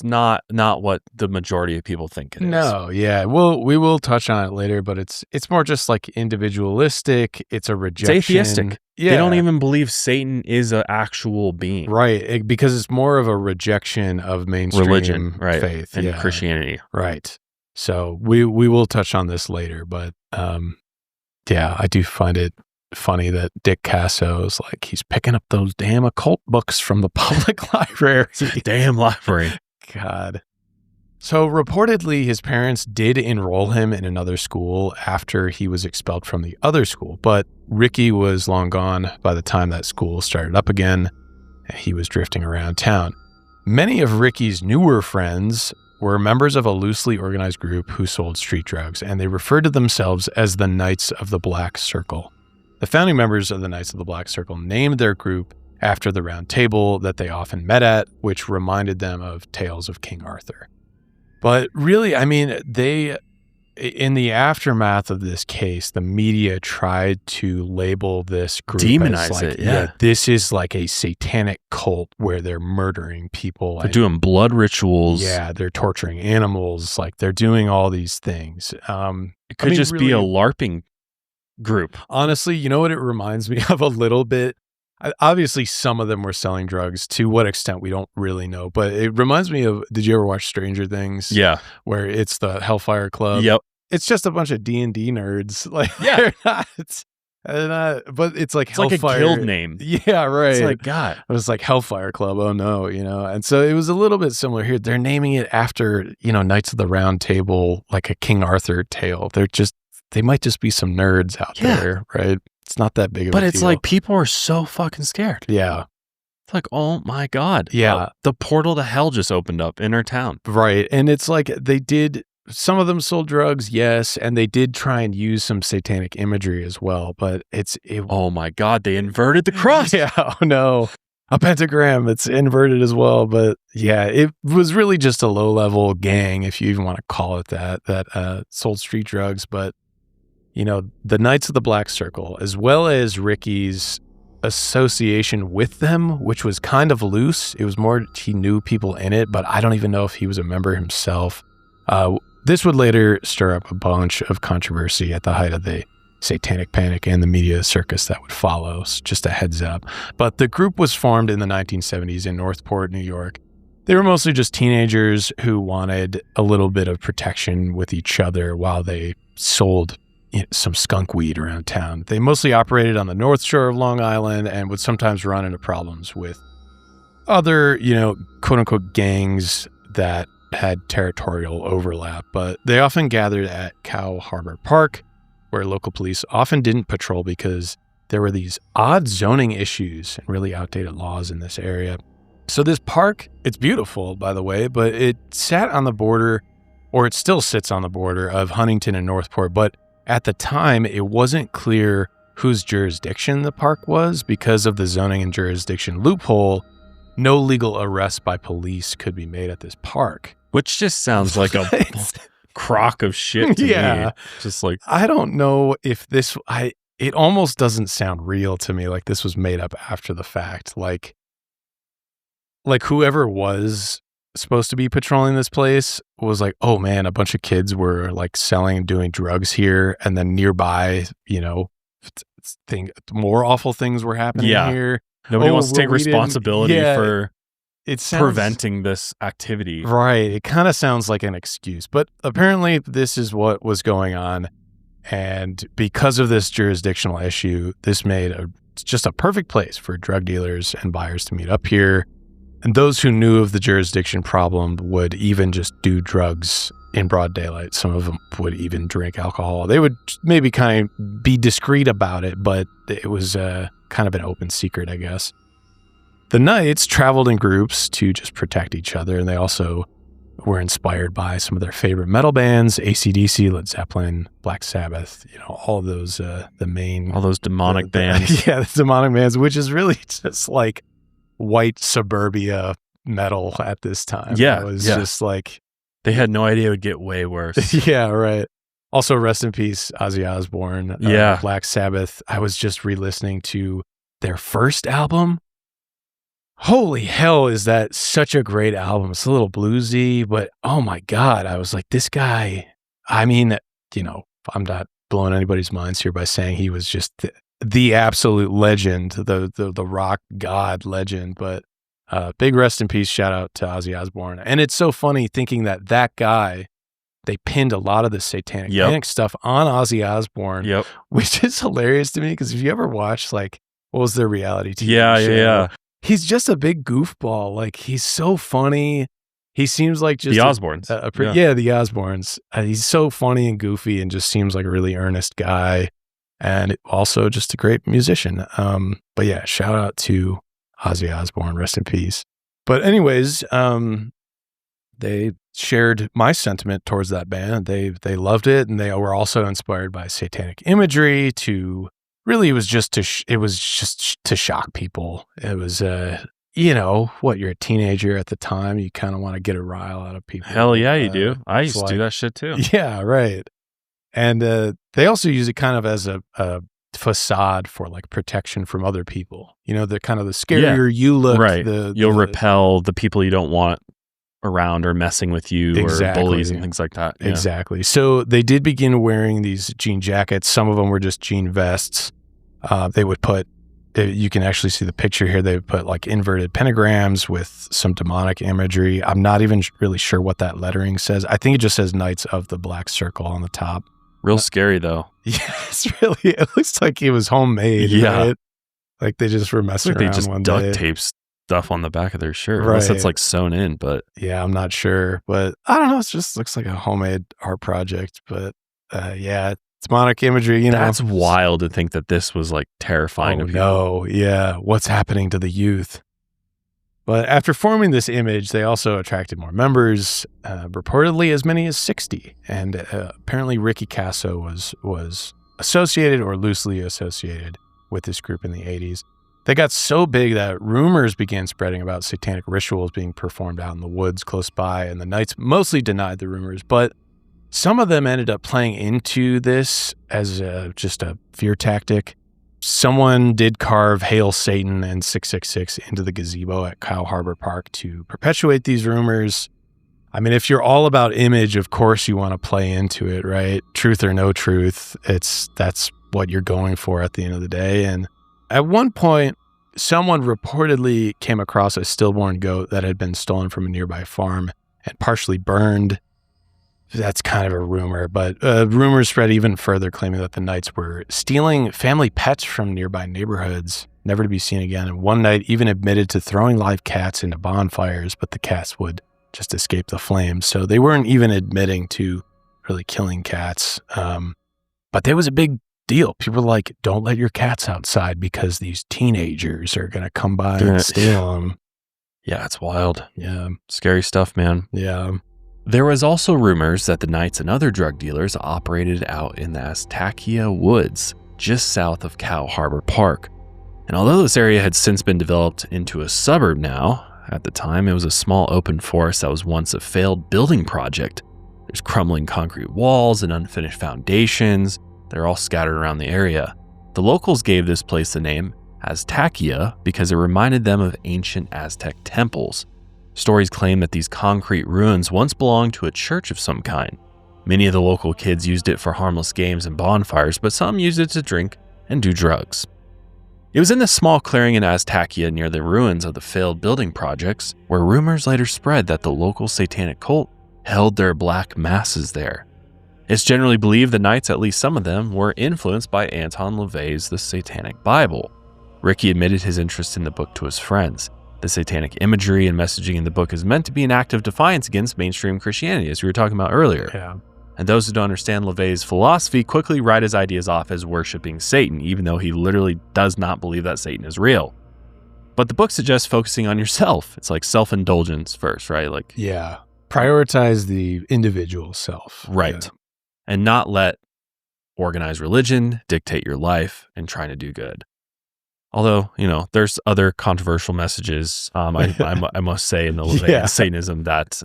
Speaker 2: not what the majority of people think it is.
Speaker 3: No, yeah. We will touch on it later, but it's more just like individualistic. It's a rejection.
Speaker 2: It's atheistic.
Speaker 3: Yeah.
Speaker 2: They don't even believe Satan is an actual being.
Speaker 3: Right, because it's more of a rejection of mainstream
Speaker 2: religion, right,
Speaker 3: faith
Speaker 2: and Christianity.
Speaker 3: Right. So we will touch on this later, but yeah, I do find it funny that Dick Kasso is like, he's picking up those damn occult books from the public library.
Speaker 2: Damn library.
Speaker 3: God. So reportedly, his parents did enroll him in another school after he was expelled from the other school, but Ricky was long gone by the time that school started up again. He was drifting around town. Many of Ricky's newer friends were members of a loosely organized group who sold street drugs, and they referred to themselves as the Knights of the Black Circle. The founding members of the Knights of the Black Circle named their group after the round table that they often met at, which reminded them of tales of King Arthur. But really, I mean, in the aftermath of this case, the media tried to label this group
Speaker 2: demonize
Speaker 3: as like,
Speaker 2: it. Yeah,
Speaker 3: this is like a satanic cult where they're murdering people.
Speaker 2: They're doing blood rituals.
Speaker 3: Yeah, they're torturing animals. Like they're doing all these things.
Speaker 2: It could just be a LARPing group.
Speaker 3: Honestly, you know what it reminds me of a little bit? Obviously, some of them were selling drugs. To what extent, we don't really know. But it reminds me of, did you ever watch Stranger Things?
Speaker 2: Yeah.
Speaker 3: Where it's the Hellfire Club.
Speaker 2: Yep.
Speaker 3: It's just a bunch of D&D nerds. Like,
Speaker 2: yeah.
Speaker 3: they're not, but it's like
Speaker 2: it's
Speaker 3: Hellfire.
Speaker 2: like a guild name.
Speaker 3: Yeah, right.
Speaker 2: It's like, God.
Speaker 3: But it's like Hellfire Club. Oh, no, you know. And so it was a little bit similar here. They're naming it after, Knights of the Round Table, like a King Arthur tale. They might just be some nerds out there, right? It's not that big of a deal.
Speaker 2: But it's like people are so fucking scared.
Speaker 3: Yeah.
Speaker 2: It's like, oh my God.
Speaker 3: Yeah.
Speaker 2: The portal to hell just opened up in our town.
Speaker 3: Right. And it's like some of them sold drugs, yes, and they did try and use some satanic imagery as well, but
Speaker 2: oh my God, they inverted the cross.
Speaker 3: Yeah, oh no. A pentagram, it's inverted as well, but yeah, it was really just a low-level gang, if you even want to call it that sold street drugs, but the Knights of the Black Circle, as well as Ricky's association with them, which was kind of loose. It was more he knew people in it, but I don't even know if he was a member himself. This would later stir up a bunch of controversy at the height of the Satanic Panic and the media circus that would follow, so just a heads up. But the group was formed in the 1970s in Northport, New York. They were mostly just teenagers who wanted a little bit of protection with each other while they sold some skunk weed around town. They mostly operated on the North Shore of Long Island and would sometimes run into problems with other, quote unquote gangs that had territorial overlap. But they often gathered at Cow Harbor Park, where local police often didn't patrol because there were these odd zoning issues and really outdated laws in this area. So this park, it's beautiful, by the way, but it sat on the border or it still sits on the border of Huntington and Northport. But at the time, it wasn't clear whose jurisdiction the park was. Because of the zoning and jurisdiction loophole, no legal arrest by police could be made at this park.
Speaker 2: Which just sounds like a crock of shit to me. Just like,
Speaker 3: I don't know if it almost doesn't sound real to me, like this was made up after the fact. Like whoever was supposed to be patrolling this place was like, oh man, a bunch of kids were like selling and doing drugs here, and then nearby, more awful things were happening here.
Speaker 2: Nobody wants to take responsibility for
Speaker 3: it
Speaker 2: preventing this activity.
Speaker 3: Right. It kind of sounds like an excuse, but apparently this is what was going on. And because of this jurisdictional issue, this made just a perfect place for drug dealers and buyers to meet up here. And those who knew of the jurisdiction problem would even just do drugs in broad daylight. Some of them would even drink alcohol. They would maybe kind of be discreet about it, but it was kind of an open secret, I guess. The Knights traveled in groups to just protect each other, and they also were inspired by some of their favorite metal bands, AC/DC, Led Zeppelin, Black Sabbath, all of those, all
Speaker 2: those demonic bands.
Speaker 3: Yeah, the demonic bands, which is really just like white suburbia metal at this time.
Speaker 2: Yeah.
Speaker 3: It was just like...
Speaker 2: They had no idea it would get way worse.
Speaker 3: Yeah, right. Also, rest in peace, Ozzy Osbourne. Black Sabbath. I was just re-listening to their first album. Holy hell, is that such a great album. It's a little bluesy, but oh my God, I was like, this guy, I mean, I'm not blowing anybody's minds here by saying he was just the absolute legend, the rock god legend, but big rest in peace, shout out to Ozzy Osbourne. And it's so funny thinking that guy, they pinned a lot of the Satanic Panic stuff on Ozzy Osbourne, which is hilarious to me, because if you ever watched, like, what was their reality TV show?
Speaker 2: Yeah.
Speaker 3: He's just a big goofball. Like, he's so funny. He seems like just...
Speaker 2: The Osbournes.
Speaker 3: The Osbournes. He's so funny and goofy and just seems like a really earnest guy. And also just a great musician. But yeah, shout out to Ozzy Osbourne. Rest in peace. But anyways, they shared my sentiment towards that band. They loved it, and they were also inspired by satanic imagery to... Really, it was just to shock people. It was, you're a teenager at the time. You kind of want to get a rile out of people.
Speaker 2: Hell yeah, you do. I used to do that shit too.
Speaker 3: Yeah, right. And they also use it kind of as a facade for like protection from other people. The kind of the scarier you look,
Speaker 2: right? You'll repel the people you don't want around or messing with you, or bullies and things like that. Yeah.
Speaker 3: Exactly. So they did begin wearing these jean jackets. Some of them were just jean vests. They would put, you can actually see the picture here, they would put like inverted pentagrams with some demonic imagery. I'm not even really sure what that lettering says. I think it just says Knights of the Black Circle on the top.
Speaker 2: Real scary though.
Speaker 3: Yeah, it looks like it was homemade.
Speaker 2: Yeah.
Speaker 3: Right? Like they just were messing around one day.
Speaker 2: They just duct tape stuff on the back of their shirt. Right. Unless it's like sewn in, but...
Speaker 3: Yeah, I'm not sure. But I don't know. It just looks like a homemade art project. But demonic imagery,
Speaker 2: That's wild to think that this was like terrifying to people.
Speaker 3: No, yeah. What's happening to the youth? But after forming this image, they also attracted more members, reportedly as many as 60. And apparently Ricky Kasso was associated or loosely associated with this group in the 80s. They got so big that rumors began spreading about satanic rituals being performed out in the woods close by, and the Knights mostly denied the rumors, but some of them ended up playing into this as just a fear tactic. Someone did carve Hail Satan and 666 into the gazebo at Cow Harbor Park to perpetuate these rumors. I mean, if you're all about image, of course you want to play into it, right? Truth or no truth, that's what you're going for at the end of the day. And at one point, someone reportedly came across a stillborn goat that had been stolen from a nearby farm and partially burned. That's kind of a rumor, but rumors spread even further, claiming that the Knights were stealing family pets from nearby neighborhoods, never to be seen again. And one night even admitted to throwing live cats into bonfires, but the cats would just escape the flames. So they weren't even admitting to really killing cats. But there was a big deal. People were like, don't let your cats outside because these teenagers are going to come by and steal them.
Speaker 2: Yeah, it's wild.
Speaker 3: Yeah.
Speaker 2: Scary stuff, man.
Speaker 3: Yeah.
Speaker 2: There was also rumors that the Knights and other drug dealers operated out in the Aztakea woods, just south of Cow Harbor Park. And although this area had since been developed into a suburb now, at the time it was a small open forest that was once a failed building project. There's crumbling concrete walls and unfinished foundations. They're all scattered around the area. The locals gave this place the name Aztakea because it reminded them of ancient Aztec temples. Stories claim that these concrete ruins once belonged to a church of some kind. Many of the local kids used it for harmless games and bonfires, but some used it to drink and do drugs. It was in this small clearing in Aztakea near the ruins of the failed building projects where rumors later spread that the local satanic cult held their black masses there. It's generally believed the Knights, at least some of them, were influenced by Anton LaVey's The Satanic Bible. Ricky admitted his interest in the book to his friends. The satanic imagery and messaging in the book is meant to be an act of defiance against mainstream Christianity, as we were talking about earlier.
Speaker 3: Yeah.
Speaker 2: And those who don't understand LaVey's philosophy quickly write his ideas off as worshiping Satan, even though he literally does not believe that Satan is real. But the book suggests focusing on yourself. It's like self-indulgence first, right? Like,
Speaker 3: Yeah. Prioritize the individual self.
Speaker 2: right.
Speaker 3: Yeah.
Speaker 2: And not let organized religion dictate your life and trying to do good. Although, there's other controversial messages, I must say, in the LaVey
Speaker 3: Yeah.
Speaker 2: Satanism that,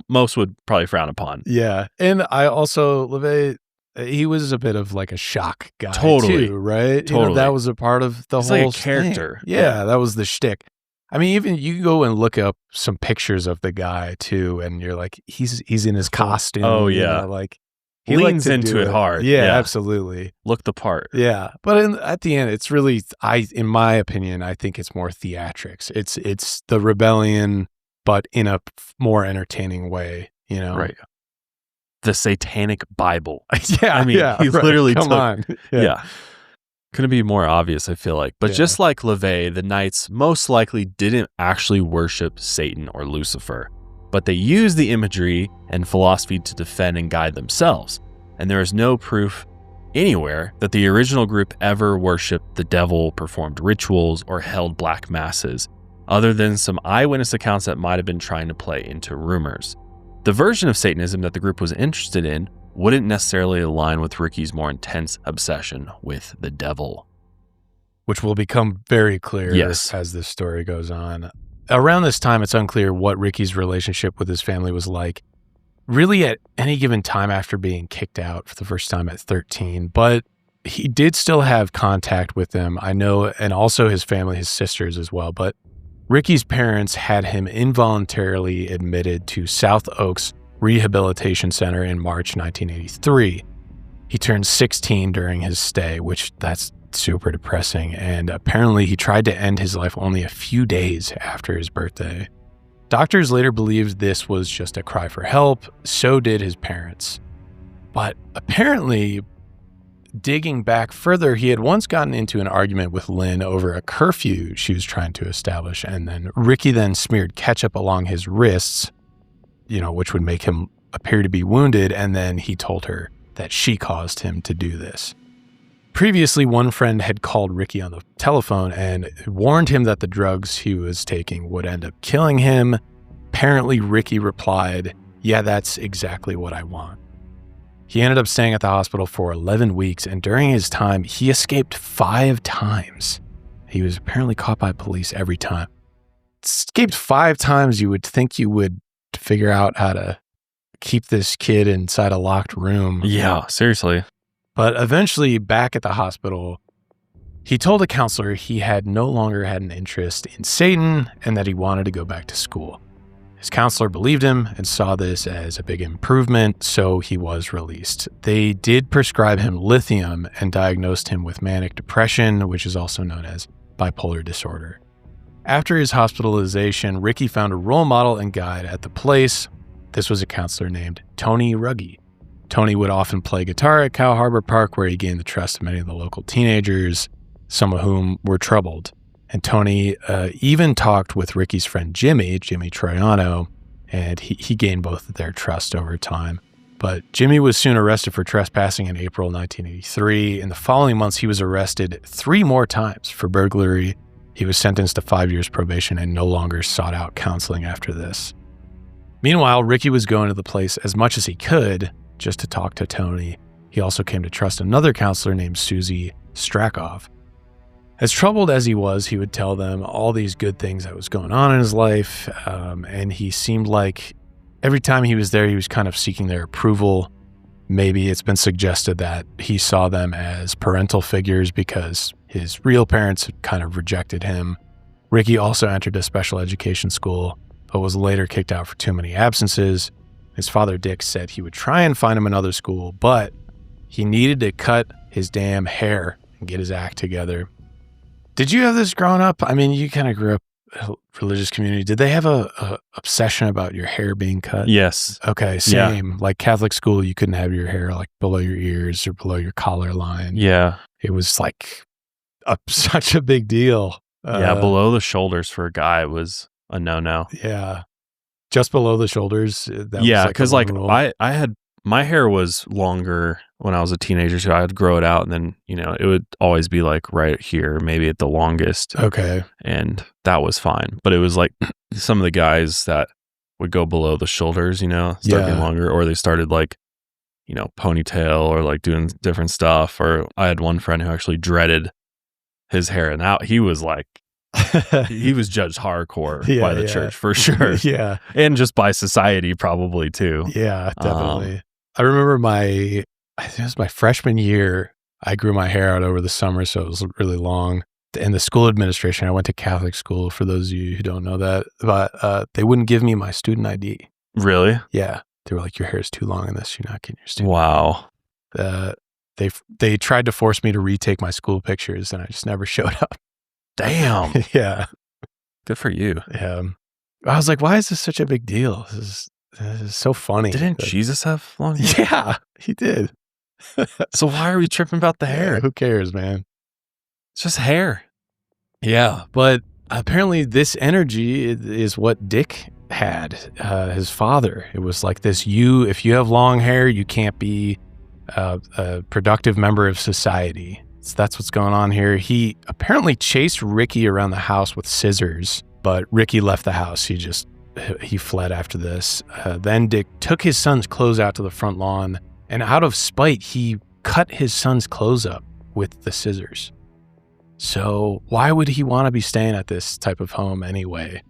Speaker 2: most would probably frown upon.
Speaker 3: Yeah. And I also, LaVey, he was a bit of like a shock guy
Speaker 2: Totally.
Speaker 3: too, right?
Speaker 2: Totally.
Speaker 3: That was a part of the
Speaker 2: He's
Speaker 3: whole
Speaker 2: like a character.
Speaker 3: thing. Yeah, that was the shtick. I mean, even you go and look up some pictures of the guy too, and you're like, he's in his costume.
Speaker 2: Oh, yeah.
Speaker 3: Like
Speaker 2: He
Speaker 3: likes
Speaker 2: leans
Speaker 3: to
Speaker 2: into
Speaker 3: do
Speaker 2: it hard.
Speaker 3: Yeah,
Speaker 2: Yeah.
Speaker 3: absolutely.
Speaker 2: Look the part.
Speaker 3: Yeah, but at the end, it's really, in my opinion, I think it's more theatrics. It's the rebellion, but in a more entertaining way.
Speaker 2: Right. The Satanic Bible.
Speaker 3: Yeah,
Speaker 2: I mean,
Speaker 3: yeah,
Speaker 2: he
Speaker 3: right.
Speaker 2: literally
Speaker 3: Come
Speaker 2: took-
Speaker 3: on.
Speaker 2: Yeah. Couldn't be more obvious, I feel like. But
Speaker 3: Yeah.
Speaker 2: just like LaVey, the Knights most likely didn't actually worship Satan or Lucifer, but they used the imagery and philosophy to defend and guide themselves. And there is no proof anywhere that the original group ever worshiped the devil, performed rituals, or held black masses, other than some eyewitness accounts that might have been trying to play into rumors. The version of Satanism that the group was interested in wouldn't necessarily align with Ricky's more intense obsession with the devil.
Speaker 3: Which will become very clear
Speaker 2: Yes.
Speaker 3: as this story goes on. Around this time, it's unclear what Ricky's relationship with his family was like, really at any given time after being kicked out for the first time at 13. But he did still have contact with them, I know, and also his family, his sisters as well. But Ricky's parents had him involuntarily admitted to South Oaks Rehabilitation Center in March 1983. He turned 16 during his stay, which that's super depressing. And apparently he tried to end his life only a few days after his birthday. Doctors later believed this was just a cry for help. So did his parents. But apparently, digging back further, he had once gotten into an argument with Lynn over a curfew she was trying to establish. And then Ricky then smeared ketchup along his wrists, which would make him appear to be wounded. And then he told her that she caused him to do this. Previously, one friend had called Ricky on the telephone and warned him that the drugs he was taking would end up killing him. Apparently, Ricky replied, "Yeah, that's exactly what I want." He ended up staying at the hospital for 11 weeks, and during his time, he escaped 5 times. He was apparently caught by police every time. Escaped 5 times, you would think you would figure out how to keep this kid inside a locked room.
Speaker 2: Yeah, seriously.
Speaker 3: But eventually, back at the hospital, he told a counselor he had no longer had an interest in Satan and that he wanted to go back to school. His counselor believed him and saw this as a big improvement, so he was released. They did prescribe him lithium and diagnosed him with manic depression, which is also known as bipolar disorder. After his hospitalization, Ricky found a role model and guide at the place. This was a counselor named Tony Ruggie. Tony would often play guitar at Cow Harbor Park, where he gained the trust of many of the local teenagers, some of whom were troubled. And Tony even talked with Ricky's friend Jimmy Troiano, and he gained both of their trust over time. But Jimmy was soon arrested for trespassing in April 1983. In the following months, he was arrested 3 more times for burglary. He was sentenced to 5 years probation and no longer sought out counseling after this. Meanwhile, Ricky was going to the place as much as he could just to talk to Tony. He also came to trust another counselor named Susie Strakov. As troubled as he was, he would tell them all these good things that was going on in his life, and he seemed like every time he was there, he was kind of seeking their approval. Maybe it's been suggested that he saw them as parental figures because his real parents had kind of rejected him. Ricky also entered a special education school, but was later kicked out for too many absences. His father, Dick, said he would try and find him another school, but he needed to cut his damn hair and get his act together. Did you have this growing up? I mean, you kind of grew up in a religious community. Did they have a obsession about your hair being cut?
Speaker 2: Yes.
Speaker 3: Okay, same. Yeah. Like Catholic school, you couldn't have your hair like below your ears or below your collar line.
Speaker 2: Yeah.
Speaker 3: It was like such a big deal.
Speaker 2: Yeah, below the shoulders for a guy was a no-no.
Speaker 3: Yeah. Just below the shoulders.
Speaker 2: Yeah, because like I had, my hair was longer when I was a teenager, so I'd grow it out, and then, you know, it would always be like right here, maybe at the longest.
Speaker 3: Okay.
Speaker 2: And that was fine. But it was like some of the guys that would go below the shoulders, you know, start getting longer, or they started like, you know, ponytail or like doing different stuff. Or I had one friend who actually dreaded his hair, and out he was like, he was judged hardcore by the church for sure.
Speaker 3: Yeah.
Speaker 2: And just by society probably too.
Speaker 3: Yeah, definitely. I remember I think it was my freshman year, I grew my hair out over the summer, so it was really long. And the school administration, I went to Catholic school, for those of you who don't know that, but they wouldn't give me my student ID.
Speaker 2: Really?
Speaker 3: Yeah. They were like, your hair is too long in this, you're not getting your student
Speaker 2: ID.
Speaker 3: Wow. They tried to force me to retake my school pictures, and I just never showed up.
Speaker 2: Damn.
Speaker 3: Yeah.
Speaker 2: Good for you.
Speaker 3: Yeah. I was like, why is this such a big deal? This is so funny.
Speaker 2: Didn't Jesus have long hair?
Speaker 3: Yeah, he did.
Speaker 2: So why are we tripping about the hair?
Speaker 3: Yeah, who cares, man?
Speaker 2: It's just hair.
Speaker 3: Yeah, but apparently this energy is what Dick had, his father. It was like this, if you have long hair, you can't be a productive member of society. So that's what's going on here. He apparently chased Ricky around the house with scissors, but Ricky left the house. He fled after this. Then Dick took his son's clothes out to the front lawn, and out of spite, he cut his son's clothes up with the scissors. So why would he want to be staying at this type of home anyway?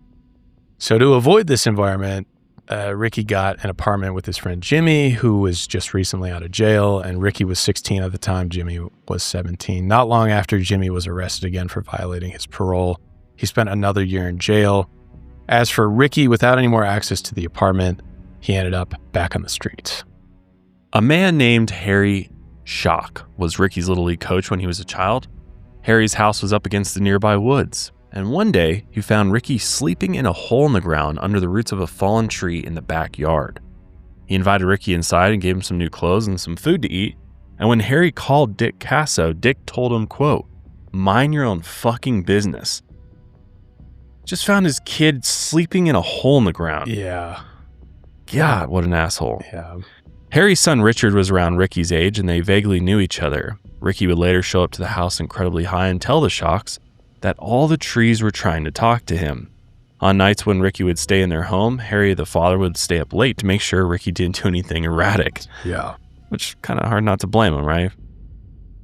Speaker 3: So to avoid this environment, Ricky got an apartment with his friend Jimmy, who was just recently out of jail, and Ricky was 16 at the time. Jimmy was 17. Not long after, Jimmy was arrested again for violating his parole. He spent another year in jail. As for Ricky, without any more access to the apartment, he ended up back on the streets.
Speaker 2: A man named Harry Schock was Ricky's Little League coach when he was a child. Harry's house was up against the nearby woods, and one day he found Ricky sleeping in a hole in the ground under the roots of a fallen tree in the backyard. He invited Ricky inside and gave him some new clothes and some food to eat, and when Harry called Dick Kasso, Dick told him, quote, "Mind your own fucking business." Just found his kid sleeping in a hole in the ground.
Speaker 3: Yeah.
Speaker 2: God, what an asshole.
Speaker 3: Yeah.
Speaker 2: Harry's son Richard was around Ricky's age, and they vaguely knew each other. Ricky would later show up to the house incredibly high and tell the Schocks that all the trees were trying to talk to him. On nights when Ricky would stay in their home, Harry, the father, would stay up late to make sure Ricky didn't do anything erratic.
Speaker 3: Yeah.
Speaker 2: Which kind of hard not to blame him, right?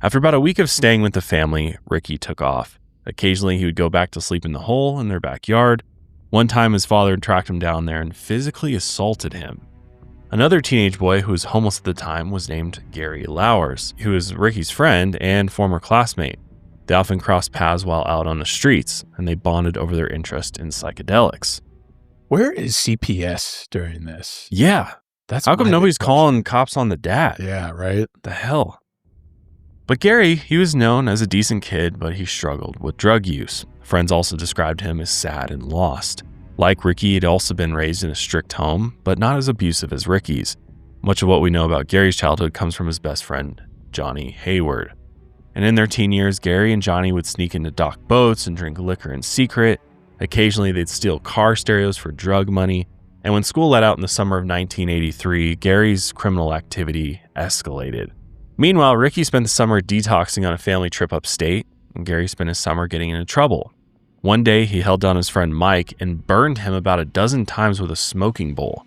Speaker 2: After about a week of staying with the family, Ricky took off. Occasionally, he would go back to sleep in the hole in their backyard. One time, his father tracked him down there and physically assaulted him. Another teenage boy who was homeless at the time was named Gary Lowers, who was Ricky's friend and former classmate. They often crossed paths while out on the streets, and they bonded over their interest in psychedelics.
Speaker 3: Where is CPS during this?
Speaker 2: Yeah. How come nobody's calling cops on the dad?
Speaker 3: Yeah, right?
Speaker 2: The hell? But Gary, he was known as a decent kid, but he struggled with drug use. Friends also described him as sad and lost. Like Ricky, he'd also been raised in a strict home, but not as abusive as Ricky's. Much of what we know about Gary's childhood comes from his best friend, Johnny Hayward. And in their teen years, Gary and Johnny would sneak into dock boats and drink liquor in secret. Occasionally, they'd steal car stereos for drug money. And when school let out in the summer of 1983, Gary's criminal activity escalated. Meanwhile, Ricky spent the summer detoxing on a family trip upstate, and Gary spent his summer getting into trouble. One day, he held down his friend Mike and burned him about a dozen times with a smoking bowl.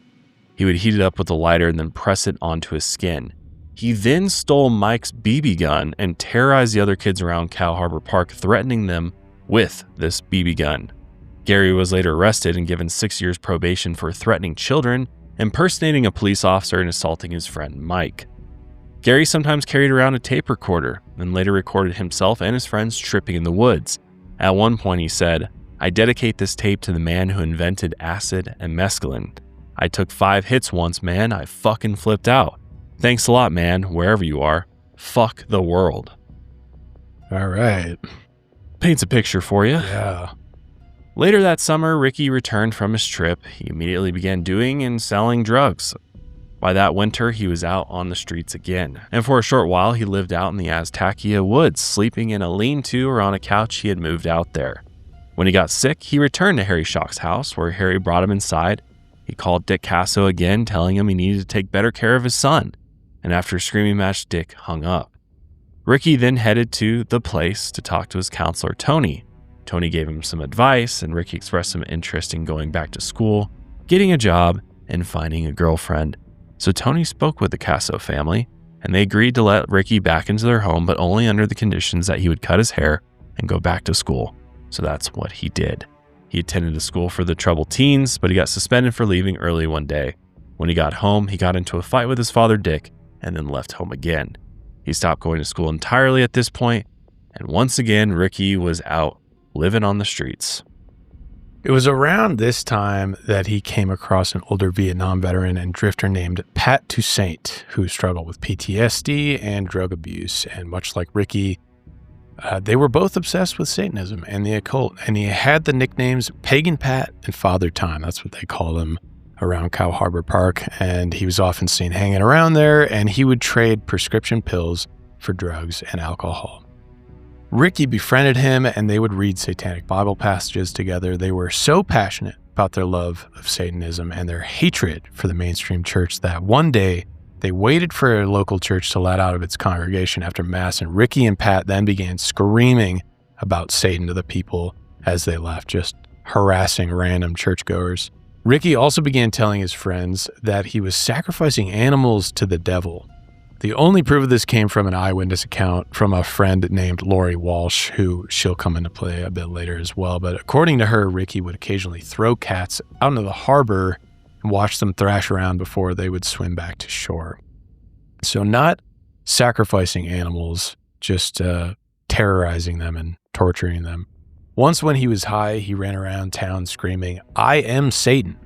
Speaker 2: He would heat it up with a lighter and then press it onto his skin. He then stole Mike's BB gun and terrorized the other kids around Cow Harbor Park, threatening them with this BB gun. Gary was later arrested and given 6 years probation for threatening children, impersonating a police officer, and assaulting his friend Mike. Gary sometimes carried around a tape recorder and later recorded himself and his friends tripping in the woods. At one point he said, "I dedicate this tape to the man who invented acid and mescaline. I took 5 hits once, man. I fucking flipped out. Thanks a lot, man, wherever you are. Fuck the world."
Speaker 3: All right.
Speaker 2: Paints a picture for you.
Speaker 3: Yeah.
Speaker 2: Later that summer, Ricky returned from his trip. He immediately began doing and selling drugs. By that winter, he was out on the streets again. And for a short while, he lived out in the Aztakea woods, sleeping in a lean-to or on a couch he had moved out there. When he got sick, he returned to Harry Schock's house, where Harry brought him inside. He called Dick Kasso again, telling him he needed to take better care of his son. And after a screaming match, Dick hung up. Ricky then headed to the place to talk to his counselor, Tony. Tony gave him some advice, and Ricky expressed some interest in going back to school, getting a job, and finding a girlfriend. So Tony spoke with the Kasso family, and they agreed to let Ricky back into their home, but only under the conditions that he would cut his hair and go back to school. So that's what he did. He attended a school for the troubled teens, but he got suspended for leaving early one day. When he got home, he got into a fight with his father, Dick, and then left home again. He stopped going to school entirely at this point, and once again, Ricky was out living on the streets.
Speaker 3: It was around this time that he came across an older Vietnam veteran and drifter named Pat Toussaint, who struggled with PTSD and drug abuse. And much like Ricky, they were both obsessed with Satanism and the occult. And he had the nicknames Pagan Pat and Father Time. That's what they called him around Cow Harbor Park. And he was often seen hanging around there, and he would trade prescription pills for drugs and alcohol. Ricky befriended him, and they would read satanic Bible passages together. They were so passionate about their love of Satanism and their hatred for the mainstream church that one day they waited for a local church to let out of its congregation after Mass, and Ricky and Pat then began screaming about Satan to the people as they left, just harassing random churchgoers. Ricky also began telling his friends that he was sacrificing animals to the devil. The only proof of this came from an eyewitness account from a friend named Lori Walsh, who she'll come into play a bit later as well. But according to her, Ricky would occasionally throw cats out into the harbor and watch them thrash around before they would swim back to shore. So not sacrificing animals, just terrorizing them and torturing them. Once when he was high, he ran around town screaming, "I am Satan."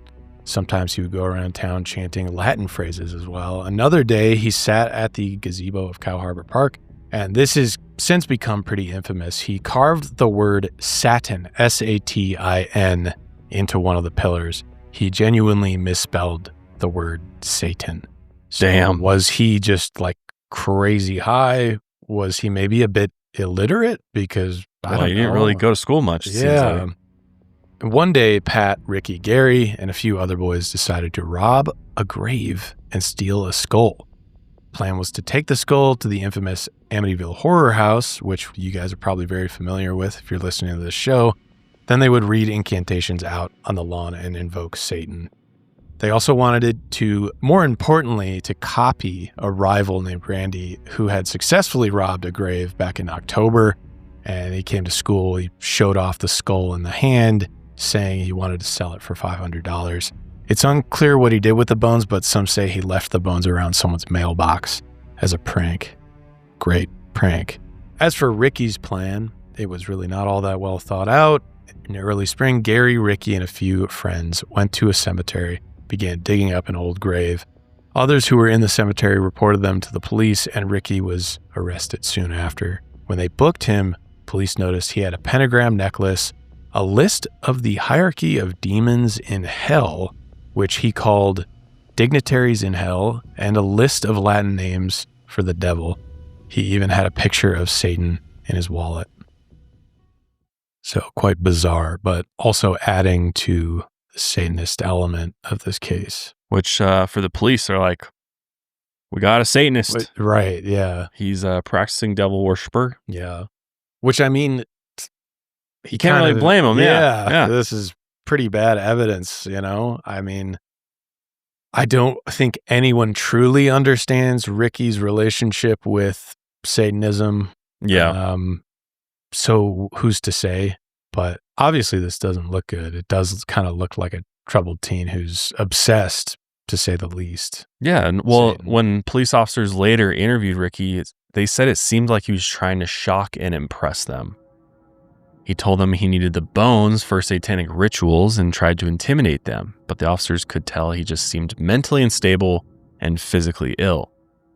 Speaker 3: Sometimes he would go around town chanting Latin phrases as well. Another day, he sat at the gazebo of Cow Harbor Park, and this has since become pretty infamous. He carved the word Satan, S-A-T-I-N, into one of the pillars. He genuinely misspelled the word Satan. So
Speaker 2: Damn.
Speaker 3: Was he just like crazy high? Was he maybe a bit illiterate? Because I don't
Speaker 2: He didn't
Speaker 3: know.
Speaker 2: really go to school much. it seems
Speaker 3: Yeah.
Speaker 2: like.
Speaker 3: One day, Pat, Ricky, Gary, and a few other boys decided to rob a grave and steal a skull. The plan was to take the skull to the infamous Amityville Horror House, which you guys are probably very familiar with if you're listening to this show. Then they would read incantations out on the lawn and invoke Satan. They also wanted to, more importantly, to copy a rival named Randy who had successfully robbed a grave back in October. And he came to school, he showed off the skull in the hand, saying he wanted to sell it for $500. It's unclear what he did with the bones, but some say he left the bones around someone's mailbox as a prank. Great prank. As for Ricky's plan, it was really not all that well thought out. In early spring, Gary, Ricky, and a few friends went to a cemetery, began digging up an old grave. Others who were in the cemetery reported them to the police, and Ricky was arrested soon after. When they booked him, police noticed he had a pentagram necklace, a list of the hierarchy of demons in hell, which he called dignitaries in hell, and a list of Latin names for the devil. He even had a picture of Satan in his wallet. So quite bizarre, but also adding to the Satanist element of this case.
Speaker 2: Which for the police, they're like, we got a Satanist.
Speaker 3: Right, yeah.
Speaker 2: He's a practicing devil worshiper.
Speaker 3: Yeah. Which, I mean,
Speaker 2: You can't really blame him. Yeah.
Speaker 3: This is pretty bad evidence, you know? I mean, I don't think anyone truly understands Ricky's relationship with Satanism.
Speaker 2: Yeah.
Speaker 3: So who's to say? But obviously this doesn't look good. It does kind of look like a troubled teen who's obsessed, to say the least.
Speaker 2: Yeah. And well,
Speaker 3: Satan.
Speaker 2: when police officers later interviewed Ricky, they said it seemed like he was trying to shock and impress them. He told them he needed the bones for satanic rituals and tried to intimidate them, but the officers could tell he just seemed mentally unstable and physically ill.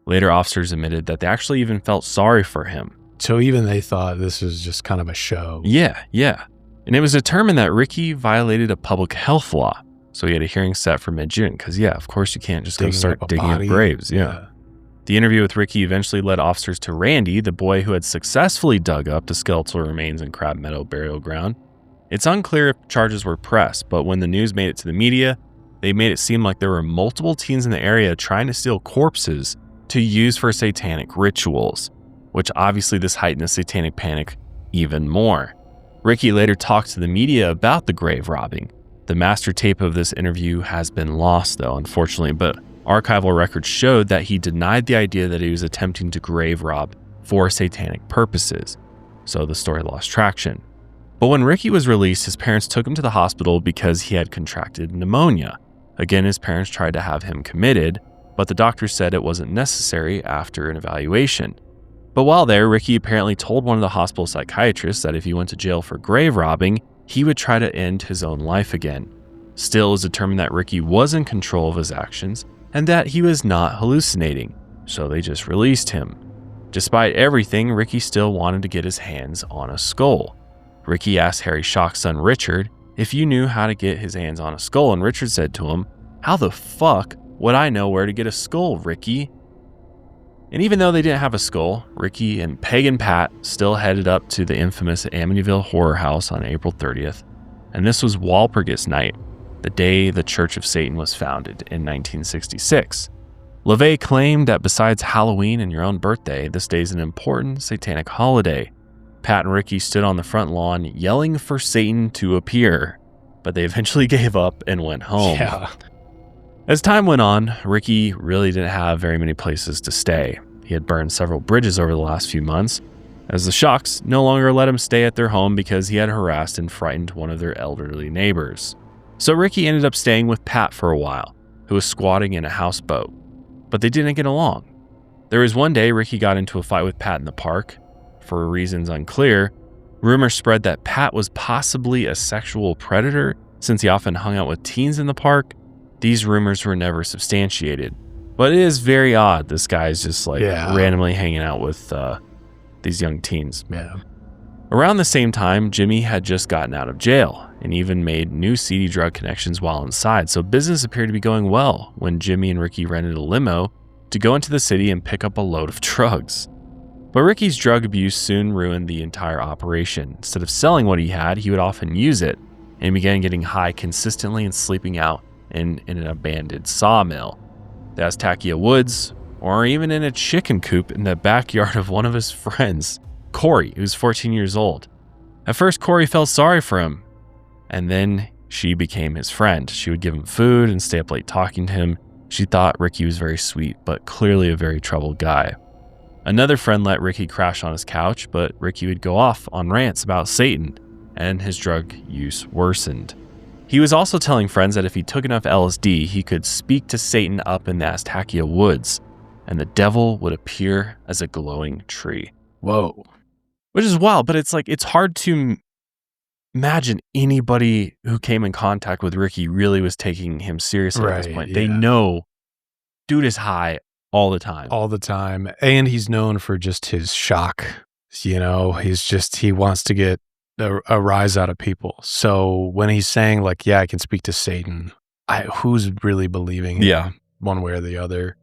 Speaker 2: Later, officers admitted that they actually even felt sorry for him.
Speaker 3: So even they thought this was just kind of a show.
Speaker 2: Yeah. And it was determined that Ricky violated a public health law. So he had a hearing set for mid-June because, of course you can't just go start digging up graves. Yeah. The interview with Ricky eventually led officers to Randy, the boy who had successfully dug up the skeletal remains in Crab Meadow burial ground. It's unclear if charges were pressed, but when the news made it to the media, they made it seem like there were multiple teens in the area trying to steal corpses to use for satanic rituals, which obviously this heightened the satanic panic even more. Ricky later talked to the media about the grave robbing. The master tape of this interview has been lost, though, unfortunately, but archival records showed that he denied the idea that he was attempting to grave rob for satanic purposes, so the story lost traction. But when Ricky was released, his parents took him to the hospital because he had contracted pneumonia. Again, his parents tried to have him committed, but the doctor said it wasn't necessary after an evaluation. But while there, Ricky apparently told one of the hospital psychiatrists that if he went to jail for grave robbing, he would try to end his own life again. Still, it was determined that Ricky was in control of his actions and that he was not hallucinating, so they just released him. Despite everything, Ricky still wanted to get his hands on a skull. Ricky asked Harry Schock's son Richard if you knew how to get his hands on a skull, and Richard said to him, "How the fuck would I know where to get a skull, Ricky?" And even though they didn't have a skull, Ricky and Peg and Pat still headed up to the infamous Amityville Horror House on April 30th, and this was Walpurgis Night, the day the Church of Satan was founded in 1966. LaVey claimed that besides Halloween and your own birthday, this day is an important satanic holiday. Pat and Ricky stood on the front lawn yelling for Satan to appear, but they eventually gave up and went home.
Speaker 3: Yeah.
Speaker 2: As time went on, Ricky really didn't have very many places to stay. He had burned several bridges over the last few months, as the Schocks no longer let him stay at their home because he had harassed and frightened one of their elderly neighbors. So Ricky ended up staying with Pat for a while, who was squatting in a houseboat. But they didn't get along. There was one day Ricky got into a fight with Pat in the park. For reasons unclear, rumors spread that Pat was possibly a sexual predator since he often hung out with teens in the park. These rumors were never substantiated. But it is very odd this guy's just randomly hanging out with these young teens.
Speaker 3: Yeah.
Speaker 2: Around the same time, Jimmy had just gotten out of jail and even made new seedy drug connections while inside, so business appeared to be going well when Jimmy and Ricky rented a limo to go into the city and pick up a load of drugs. But Ricky's drug abuse soon ruined the entire operation. Instead of selling what he had, he would often use it and began getting high consistently and sleeping out in an abandoned sawmill, the Aztakea woods, or even in a chicken coop in the backyard of one of his friends, Corey, who's 14 years old. At first, Corey felt sorry for him, and then she became his friend. She would give him food and stay up late talking to him. She thought Ricky was very sweet, but clearly a very troubled guy. Another friend let Ricky crash on his couch, but Ricky would go off on rants about Satan, and his drug use worsened. He was also telling friends that if he took enough LSD, he could speak to Satan up in the Aztakea woods, and the devil would appear as a glowing tree.
Speaker 3: Whoa.
Speaker 2: Which is wild, but it's hard to imagine anybody who came in contact with Ricky really was taking him seriously at this point.
Speaker 3: Yeah.
Speaker 2: They know dude is high all the time.
Speaker 3: All the time. And he's known for just his shock. You know, he wants to get a rise out of people. So when he's saying I can speak to Satan, who's really believing him one way or the other?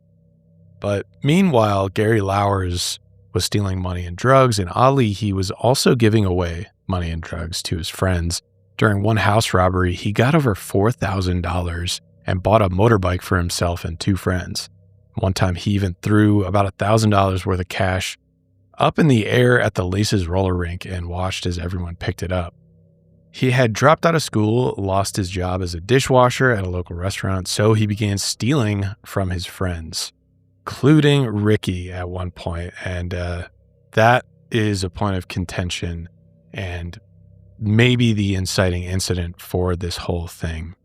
Speaker 3: But meanwhile, Gary Lauwers was stealing money and drugs, and oddly, he was also giving away money and drugs to his friends. During one house robbery, he got over $4,000 and bought a motorbike for himself and two friends. One time, he even threw about $1,000 worth of cash up in the air at the Laces roller rink and watched as everyone picked it up. He had dropped out of school, lost his job as a dishwasher at a local restaurant, so he began stealing from his friends, including Ricky at one point. And that is a point of contention and maybe the inciting incident for this whole thing.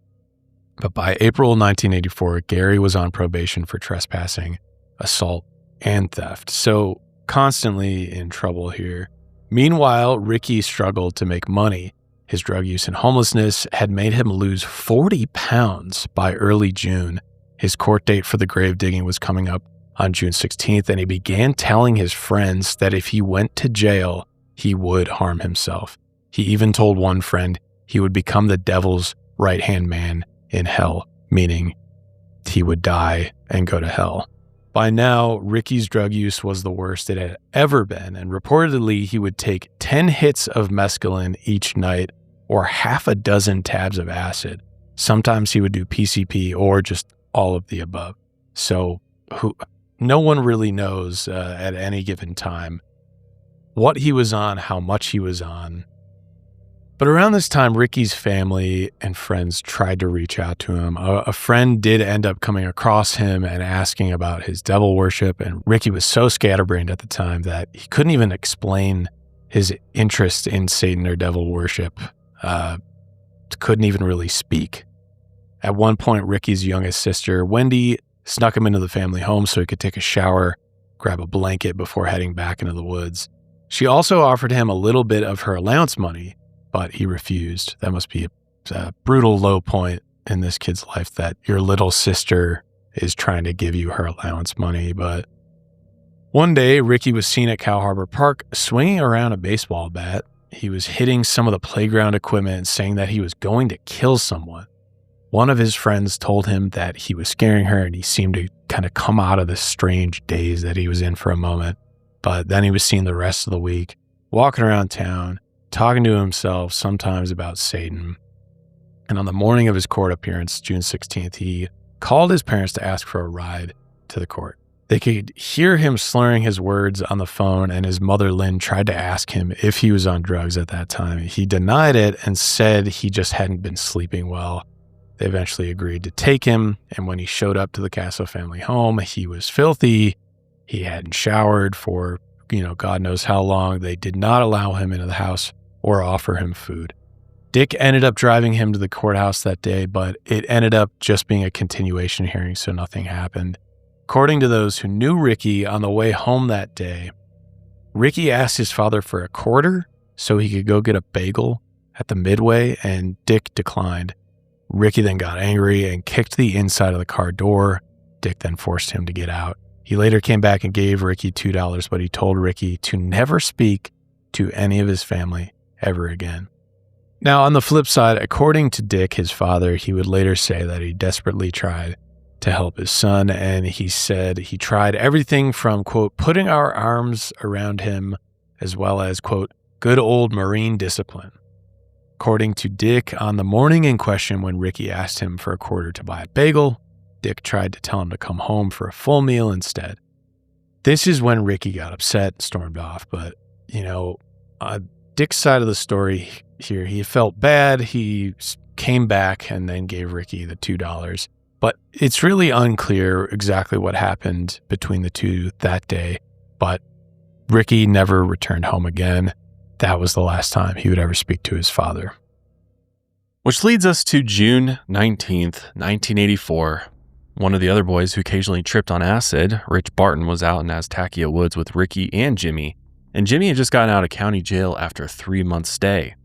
Speaker 3: But by April 1984, Gary was on probation for trespassing, assault, and theft, so constantly in trouble here. Meanwhile, Ricky struggled to make money. His drug use and homelessness had made him lose 40 pounds by early June. His court date for the grave digging was coming up on June 16th, and he began telling his friends that if he went to jail, he would harm himself. He even told one friend he would become the devil's right-hand man in hell, meaning he would die and go to hell. By now, Ricky's drug use was the worst it had ever been, and reportedly he would take 10 hits of mescaline each night or half a dozen tabs of acid. Sometimes he would do PCP or just all of the above. So no one really knows at any given time what he was on, how much he was on. But around this time, Ricky's family and friends tried to reach out to him. A friend did end up coming across him and asking about his devil worship, and Ricky was so scatterbrained at the time that he couldn't even explain his interest in Satan or devil worship, couldn't even really speak. At one point, Ricky's youngest sister, Wendy, snuck him into the family home so he could take a shower, grab a blanket before heading back into the woods. She also offered him a little bit of her allowance money, but he refused. That must be a brutal low point in this kid's life that your little sister is trying to give you her allowance money. But one day, Ricky was seen at Cow Harbor Park swinging around a baseball bat. He was hitting some of the playground equipment and saying that he was going to kill someone. One of his friends told him that he was scaring her, and he seemed to kind of come out of this strange daze that he was in for a moment. But then he was seen the rest of the week walking around town, talking to himself, sometimes about Satan. And on the morning of his court appearance, June 16th, he called his parents to ask for a ride to the court. They could hear him slurring his words on the phone, and his mother, Lynn, tried to ask him if he was on drugs at that time. He denied it and said he just hadn't been sleeping well. They eventually agreed to take him, and when he showed up to the Kasso family home, he was filthy. He hadn't showered for, God knows how long. They did not allow him into the house or offer him food. Dick ended up driving him to the courthouse that day, but it ended up just being a continuation hearing, so nothing happened. According to those who knew Ricky, on the way home that day, Ricky asked his father for a quarter so he could go get a bagel at the Midway, and Dick declined. Ricky then got angry and kicked the inside of the car door. Dick then forced him to get out. He later came back and gave Ricky $2, but he told Ricky to never speak to any of his family ever again. Now, on the flip side, according to Dick, his father, he would later say that he desperately tried to help his son, and he said he tried everything from, quote, putting our arms around him, as well as, quote, good old Marine discipline. According to Dick, on the morning in question when Ricky asked him for a quarter to buy a bagel, Dick tried to tell him to come home for a full meal instead. This is when Ricky got upset and stormed off, but, Dick's side of the story here, he felt bad. He came back and then gave Ricky the $2. But it's really unclear exactly what happened between the two that day. But Ricky never returned home again. That was the last time he would ever speak to his father.
Speaker 2: Which leads us to June 19th, 1984. One of the other boys who occasionally tripped on acid, Rich Barton, was out in Aztakea Woods with Ricky and Jimmy. And Jimmy had just gotten out of county jail after a 3-month stay.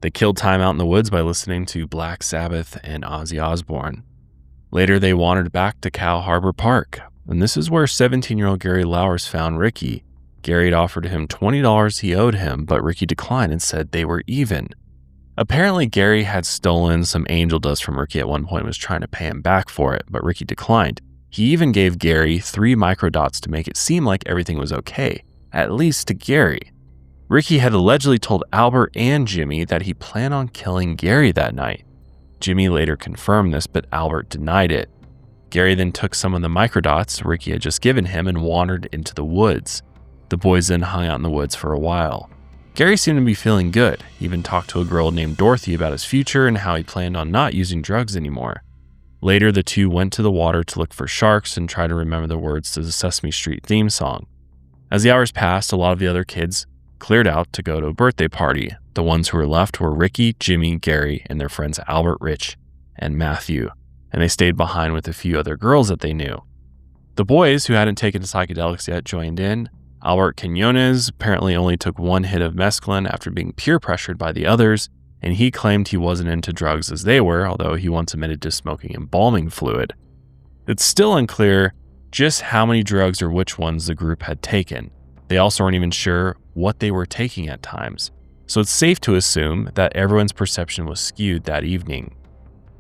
Speaker 2: They killed time out in the woods by listening to Black Sabbath and Ozzy Osbourne. Later, they wandered back to Cow Harbor Park, and this is where 17-year-old Gary Lowers found Ricky. Gary had offered him $20 he owed him, but Ricky declined and said they were even. Apparently, Gary had stolen some angel dust from Ricky at one point and was trying to pay him back for it, but Ricky declined. He even gave Gary 3 microdots to make it seem like everything was okay, at least to Gary. Ricky had allegedly told Albert and Jimmy that he planned on killing Gary that night. Jimmy later confirmed this, but Albert denied it. Gary then took some of the microdots Ricky had just given him and wandered into the woods. The boys then hung out in the woods for a while. Gary seemed to be feeling good. He even talked to a girl named Dorothy about his future and how he planned on not using drugs anymore. Later, the two went to the water to look for sharks and try to remember the words to the Sesame Street theme song. As the hours passed, a lot of the other kids cleared out to go to a birthday party. The ones who were left were Ricky, Jimmy, Gary, and their friends Albert, Rich, and Matthew, and they stayed behind with a few other girls that they knew. The boys, who hadn't taken psychedelics yet, joined in. Albert Quinones apparently only took one hit of mescaline after being peer pressured by the others, and he claimed he wasn't into drugs as they were, although he once admitted to smoking embalming fluid. It's still unclear just how many drugs or which ones the group had taken. They also weren't even sure what they were taking at times, so it's safe to assume that everyone's perception was skewed that evening.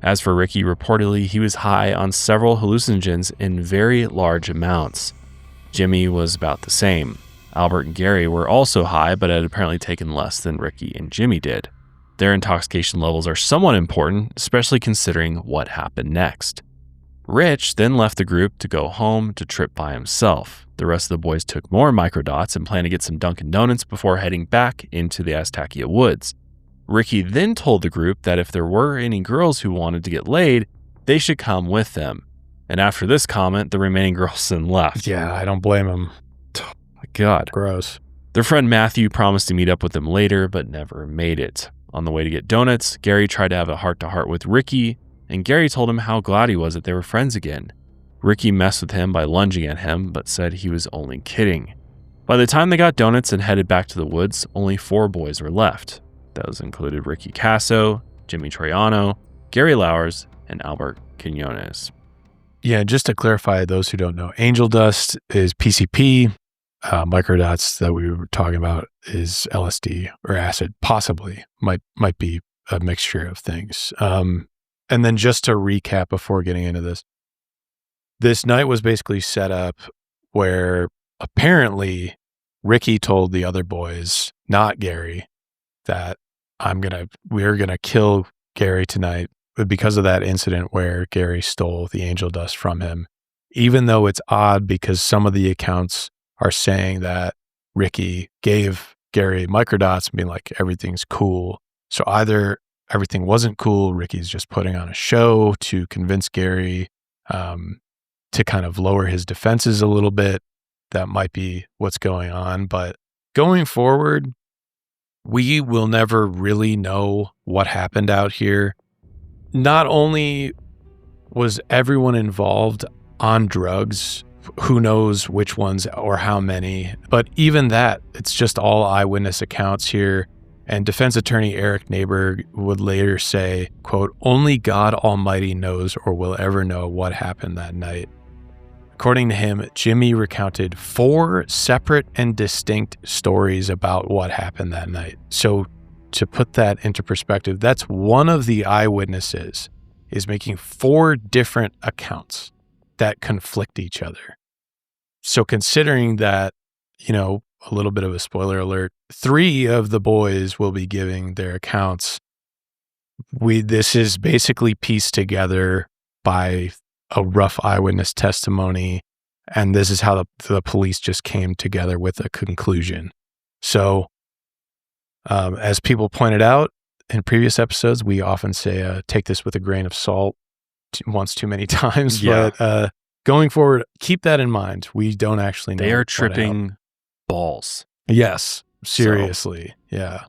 Speaker 2: As for Ricky, reportedly he was high on several hallucinogens in very large amounts. Jimmy was about the same. Albert and Gary were also high, but had apparently taken less than Ricky and Jimmy did. Their intoxication levels are somewhat important, especially considering what happened next. Rich then left the group to go home to trip by himself. The rest of the boys took more microdots and planned to get some Dunkin' Donuts before heading back into the Aztakea woods. Ricky then told the group that if there were any girls who wanted to get laid, they should come with them. And after this comment, the remaining girls then left.
Speaker 3: Yeah, I don't blame him.
Speaker 2: Oh my God.
Speaker 3: Gross.
Speaker 2: Their friend Matthew promised to meet up with them later, but never made it. On the way to get donuts, Gary tried to have a heart-to-heart with Ricky, and Gary told him how glad he was that they were friends again. Ricky messed with him by lunging at him, but said he was only kidding. By the time they got donuts and headed back to the woods, only 4 boys were left. Those included Ricky Kasso, Jimmy Troiano, Gary Lowers, and Albert Quinones.
Speaker 3: Yeah, just to clarify, those who don't know, angel dust is PCP. Microdots that we were talking about is LSD or acid, possibly. Might be a mixture of things. And then just to recap before getting into this night was basically set up where apparently Ricky told the other boys, not Gary, that we're gonna kill Gary tonight because of that incident where Gary stole the angel dust from him. Even though it's odd because some of the accounts are saying that Ricky gave Gary microdots and being like, everything's cool. So either everything wasn't cool, Ricky's just putting on a show to convince Gary to kind of lower his defenses a little bit. That might be what's going on. But going forward, we will never really know what happened out here. Not only was everyone involved on drugs, who knows which ones or how many, but even that, it's just all eyewitness accounts here. And defense attorney Eric Neighbor would later say, quote, only God Almighty knows or will ever know what happened that night. According to him, Jimmy recounted 4 separate and distinct stories about what happened that night. So to put that into perspective, that's one of the eyewitnesses is making 4 different accounts that conflict each other. So considering that, a little bit of a spoiler alert, 3 of the boys will be giving their accounts. This is basically pieced together by a rough eyewitness testimony, and this is how the police just came together with a conclusion. So, as people pointed out in previous episodes, we often say, take this with a grain of salt once too many times,
Speaker 2: yeah.
Speaker 3: But going forward, keep that in mind. We don't actually know.
Speaker 2: They are tripping balls.
Speaker 3: Yes, seriously. Yeah.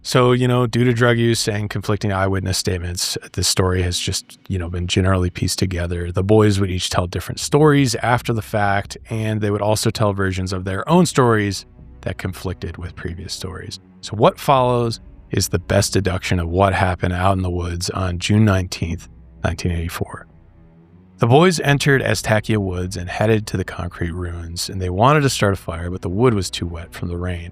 Speaker 3: So, due to drug use and conflicting eyewitness statements, this story has just, been generally pieced together. The boys would each tell different stories after the fact, and they would also tell versions of their own stories that conflicted with previous stories. So what follows is the best deduction of what happened out in the woods on June 19th, 1984. The boys entered Aztakea Woods and headed to the concrete ruins, and they wanted to start a fire, but the wood was too wet from the rain.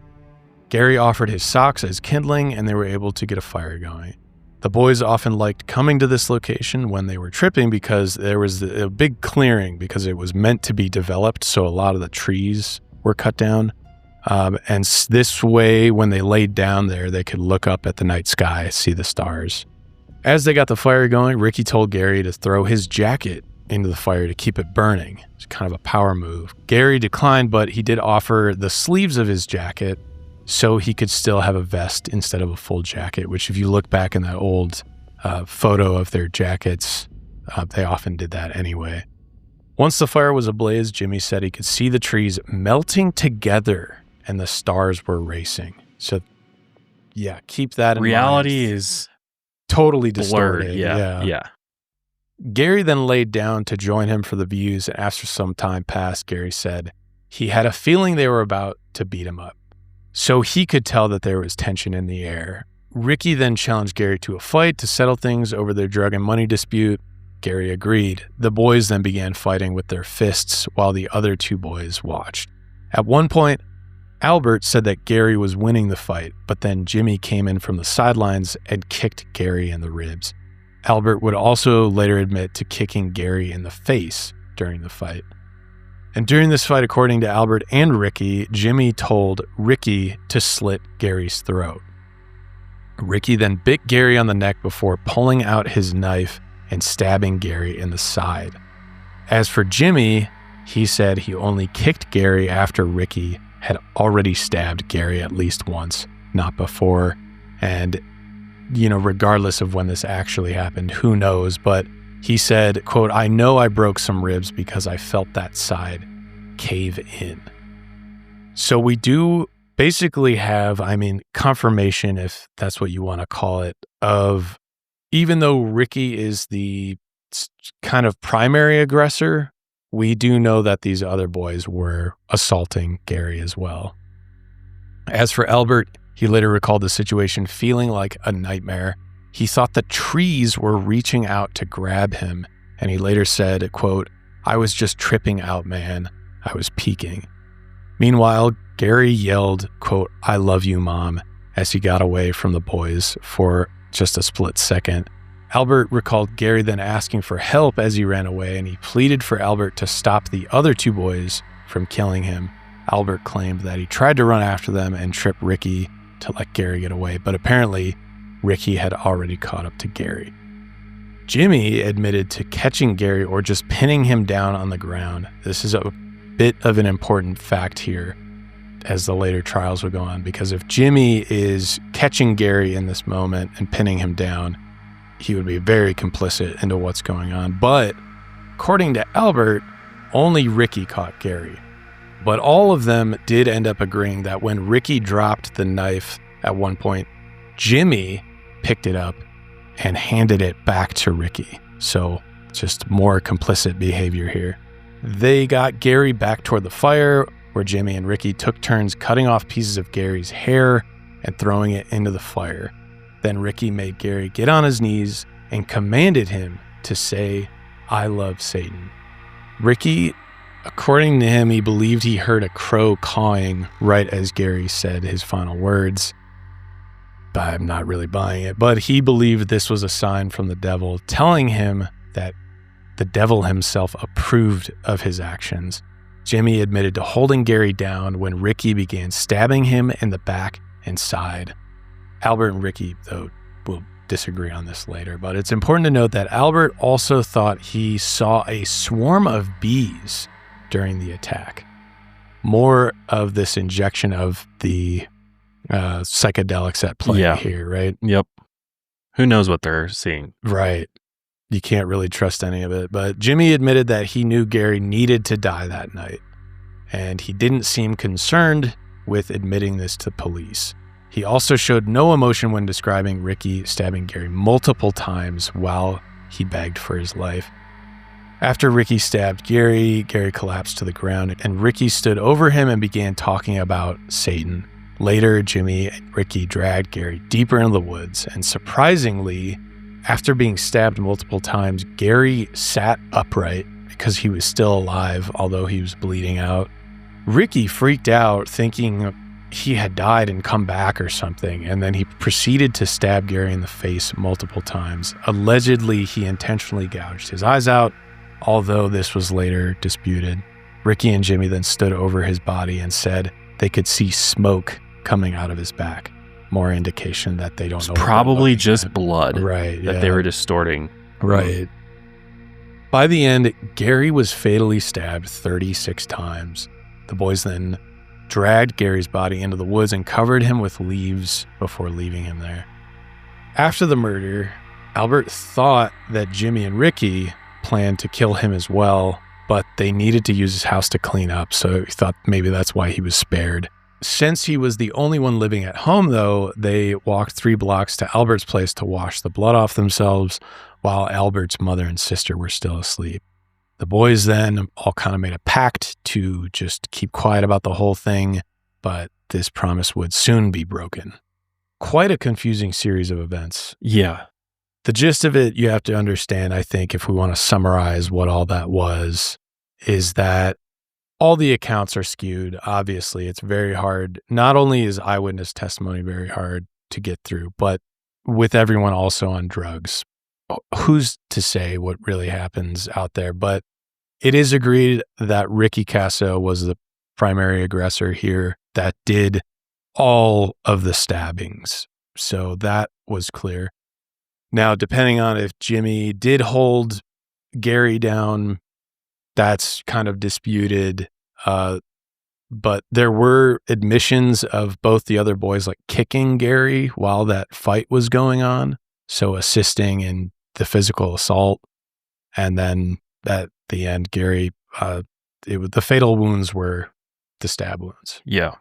Speaker 3: Gary offered his socks as kindling, and they were able to get a fire going. The boys often liked coming to this location when they were tripping because there was a big clearing because it was meant to be developed, so a lot of the trees were cut down. And this way, when they laid down there, they could look up at the night sky, see the stars. As they got the fire going, Ricky told Gary to throw his jacket into the fire to keep it burning. It's kind of a power move. Gary declined, but he did offer the sleeves of his jacket so he could still have a vest instead of a full jacket, which if you look back in that old photo of their jackets, they often did that anyway. Once the fire was ablaze, Jimmy said he could see the trees melting together and the stars were racing. So, yeah, keep that in mind.
Speaker 2: Reality is
Speaker 3: totally
Speaker 2: blurred.
Speaker 3: distorted.
Speaker 2: Yeah.
Speaker 3: Gary then laid down to join him for the views, and after some time passed, Gary said he had a feeling they were about to beat him up. So he could tell that there was tension in the air. Ricky then challenged Gary to a fight to settle things over their drug and money dispute. Gary agreed. The boys then began fighting with their fists while the other two boys watched. At one point, Albert said that Gary was winning the fight, but then Jimmy came in from the sidelines and kicked Gary in the ribs. Albert would also later admit to kicking Gary in the face during the fight. And during this fight, according to Albert and Ricky, Jimmy told Ricky to slit Gary's throat. Ricky then bit Gary on the neck before pulling out his knife and stabbing Gary in the side. As for Jimmy, he said he only kicked Gary after Ricky had already stabbed Gary at least once, not before. And, regardless of when this actually happened, who knows? But he said, quote, "I know I broke some ribs because I felt that side cave in." So we do basically have, confirmation, if that's what you want to call it, of even though Ricky is the kind of primary aggressor, we do know that these other boys were assaulting Gary as well. As for Albert, he later recalled the situation feeling like a nightmare. He thought the trees were reaching out to grab him, and he later said, quote, "I was just tripping out, man. I was peeking." Meanwhile, Gary yelled, quote, "I love you, Mom," as he got away from the boys for just a split second. Albert recalled Gary then asking for help as he ran away, and he pleaded for Albert to stop the other two boys from killing him. Albert claimed that he tried to run after them and trip Ricky to let Gary get away, but apparently Ricky had already caught up to Gary. Jimmy admitted to catching Gary or just pinning him down on the ground. This is a bit of an important fact here as the later trials will go on, because if Jimmy is catching Gary in this moment and pinning him down, he would be very complicit into what's going on. But according to Albert, only Ricky caught Gary. But all of them did end up agreeing that when Ricky dropped the knife at one point, Jimmy picked it up and handed it back to Ricky. So just more complicit behavior here. They got Gary back toward the fire, where Jimmy and Ricky took turns cutting off pieces of Gary's hair and throwing it into the fire. Then Ricky made Gary get on his knees and commanded him to say, "I love Satan." Ricky, according to him, he believed he heard a crow cawing right as Gary said his final words. I'm not really buying it, but he believed this was a sign from the devil telling him that the devil himself approved of his actions. Jimmy admitted to holding Gary down when Ricky began stabbing him in the back and side. Albert and Ricky, though, will disagree on this later, but it's important to note that Albert also thought he saw a swarm of bees during the attack. More of this injection of the psychedelics at play here, right?
Speaker 2: Yep. Who knows what they're seeing?
Speaker 3: Right. You can't really trust any of it. But Jimmy admitted that he knew Gary needed to die that night, and he didn't seem concerned with admitting this to police. He also showed no emotion when describing Ricky stabbing Gary multiple times while he begged for his life. After Ricky stabbed Gary, Gary collapsed to the ground, and Ricky stood over him and began talking about Satan. Later, Jimmy and Ricky dragged Gary deeper into the woods, and surprisingly, after being stabbed multiple times, Gary sat upright because he was still alive, although he was bleeding out. Ricky freaked out, thinking he had died and come back or something, and then he proceeded to stab Gary in the face multiple times. Allegedly, he intentionally gouged his eyes out, although this was later disputed. Ricky and Jimmy then stood over his body and said they could see smoke coming out of his back. More indication that they don't know.
Speaker 2: Probably just blood,
Speaker 3: right?
Speaker 2: That they were distorting.
Speaker 3: Right. By the end, Gary was fatally stabbed 36 times. The boys then dragged Gary's body into the woods and covered him with leaves before leaving him there. After the murder, Albert thought that Jimmy and Ricky planned to kill him as well, but they needed to use his house to clean up, so he thought maybe that's why he was spared. Since he was the only one living at home, though, they walked 3 blocks to Albert's place to wash the blood off themselves while Albert's mother and sister were still asleep. The boys then all kind of made a pact to just keep quiet about the whole thing, but this promise would soon be broken. Quite a confusing series of events.
Speaker 2: Yeah.
Speaker 3: The gist of it, you have to understand, I think, if we want to summarize what all that was, is that all the accounts are skewed. Obviously, it's very hard. Not only is eyewitness testimony very hard to get through, but with everyone also on drugs, who's to say what really happens out there? But it is agreed that Ricky Kasso was the primary aggressor here that did all of the stabbings. So that was clear. Now, depending on if Jimmy did hold Gary down, that's kind of disputed. But there were admissions of both the other boys like kicking Gary while that fight was going on. So assisting in the physical assault. And then at the end, Gary, the fatal wounds were the stab wounds.
Speaker 2: Yeah.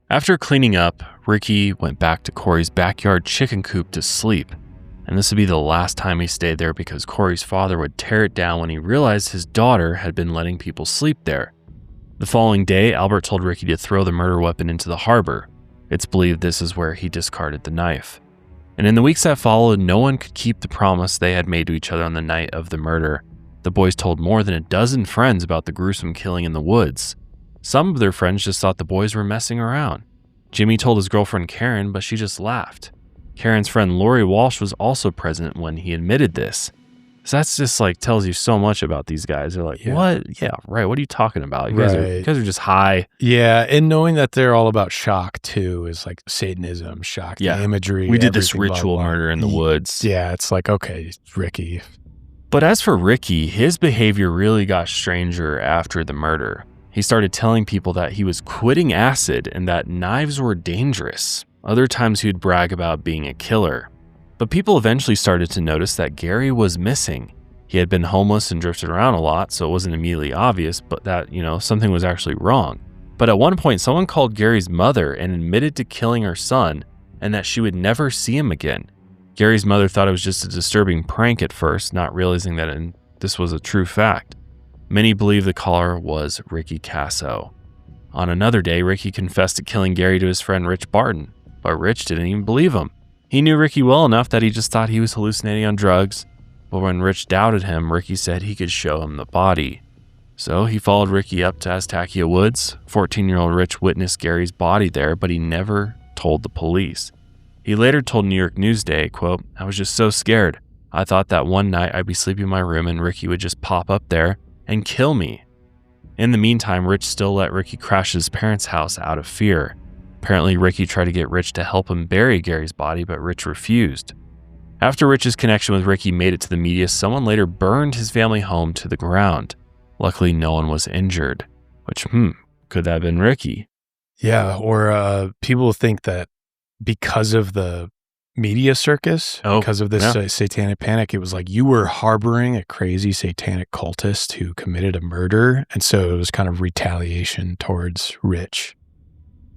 Speaker 2: After cleaning up, Ricky went back to Corey's backyard chicken coop to sleep. And this would be the last time he stayed there because Corey's father would tear it down when he realized his daughter had been letting people sleep there. The following day, Albert told Ricky to throw the murder weapon into the harbor. It's believed this is where he discarded the knife. And in the weeks that followed, no one could keep the promise they had made to each other on the night of the murder. The boys told more than a dozen friends about the gruesome killing in the woods. Some of their friends just thought the boys were messing around. Jimmy told his girlfriend Karen, but she just laughed. Karen's friend Lori Walsh was also present when he admitted this. So that's just like tells you so much about these guys. They're like, what? Yeah, right. What are you talking about? You guys are just high.
Speaker 3: Yeah, and knowing that they're all about shock too is like Satanism, shock, the imagery.
Speaker 2: We did this ritual murder in the woods.
Speaker 3: Yeah, it's like, okay, Ricky.
Speaker 2: But as for Ricky, his behavior really got stranger after the murder. He started telling people that he was quitting acid and that knives were dangerous. Other times he would brag about being a killer. But people eventually started to notice that Gary was missing. He had been homeless and drifted around a lot, so it wasn't immediately obvious, but that, something was actually wrong. But at one point, someone called Gary's mother and admitted to killing her son and that she would never see him again. Gary's mother thought it was just a disturbing prank at first, not realizing that this was a true fact. Many believe the caller was Ricky Kasso. On another day, Ricky confessed to killing Gary to his friend Rich Barton, but Rich didn't even believe him. He knew Ricky well enough that he just thought he was hallucinating on drugs, but when Rich doubted him, Ricky said he could show him the body. So he followed Ricky up to Aztakea Woods. 14-year-old Rich witnessed Gary's body there, but he never told the police. He later told New York Newsday, quote, "I was just so scared. I thought that one night I'd be sleeping in my room and Ricky would just pop up there and kill me." In the meantime, Rich still let Ricky crash his parents' house out of fear. Apparently, Ricky tried to get Rich to help him bury Gary's body, but Rich refused. After Rich's connection with Ricky made it to the media, someone later burned his family home to the ground. Luckily, no one was injured, which, could that have been Ricky?
Speaker 3: Yeah, or people think that because of the media circus, because of this satanic panic, it was like you were harboring a crazy satanic cultist who committed a murder, and so it was kind of retaliation towards Rich.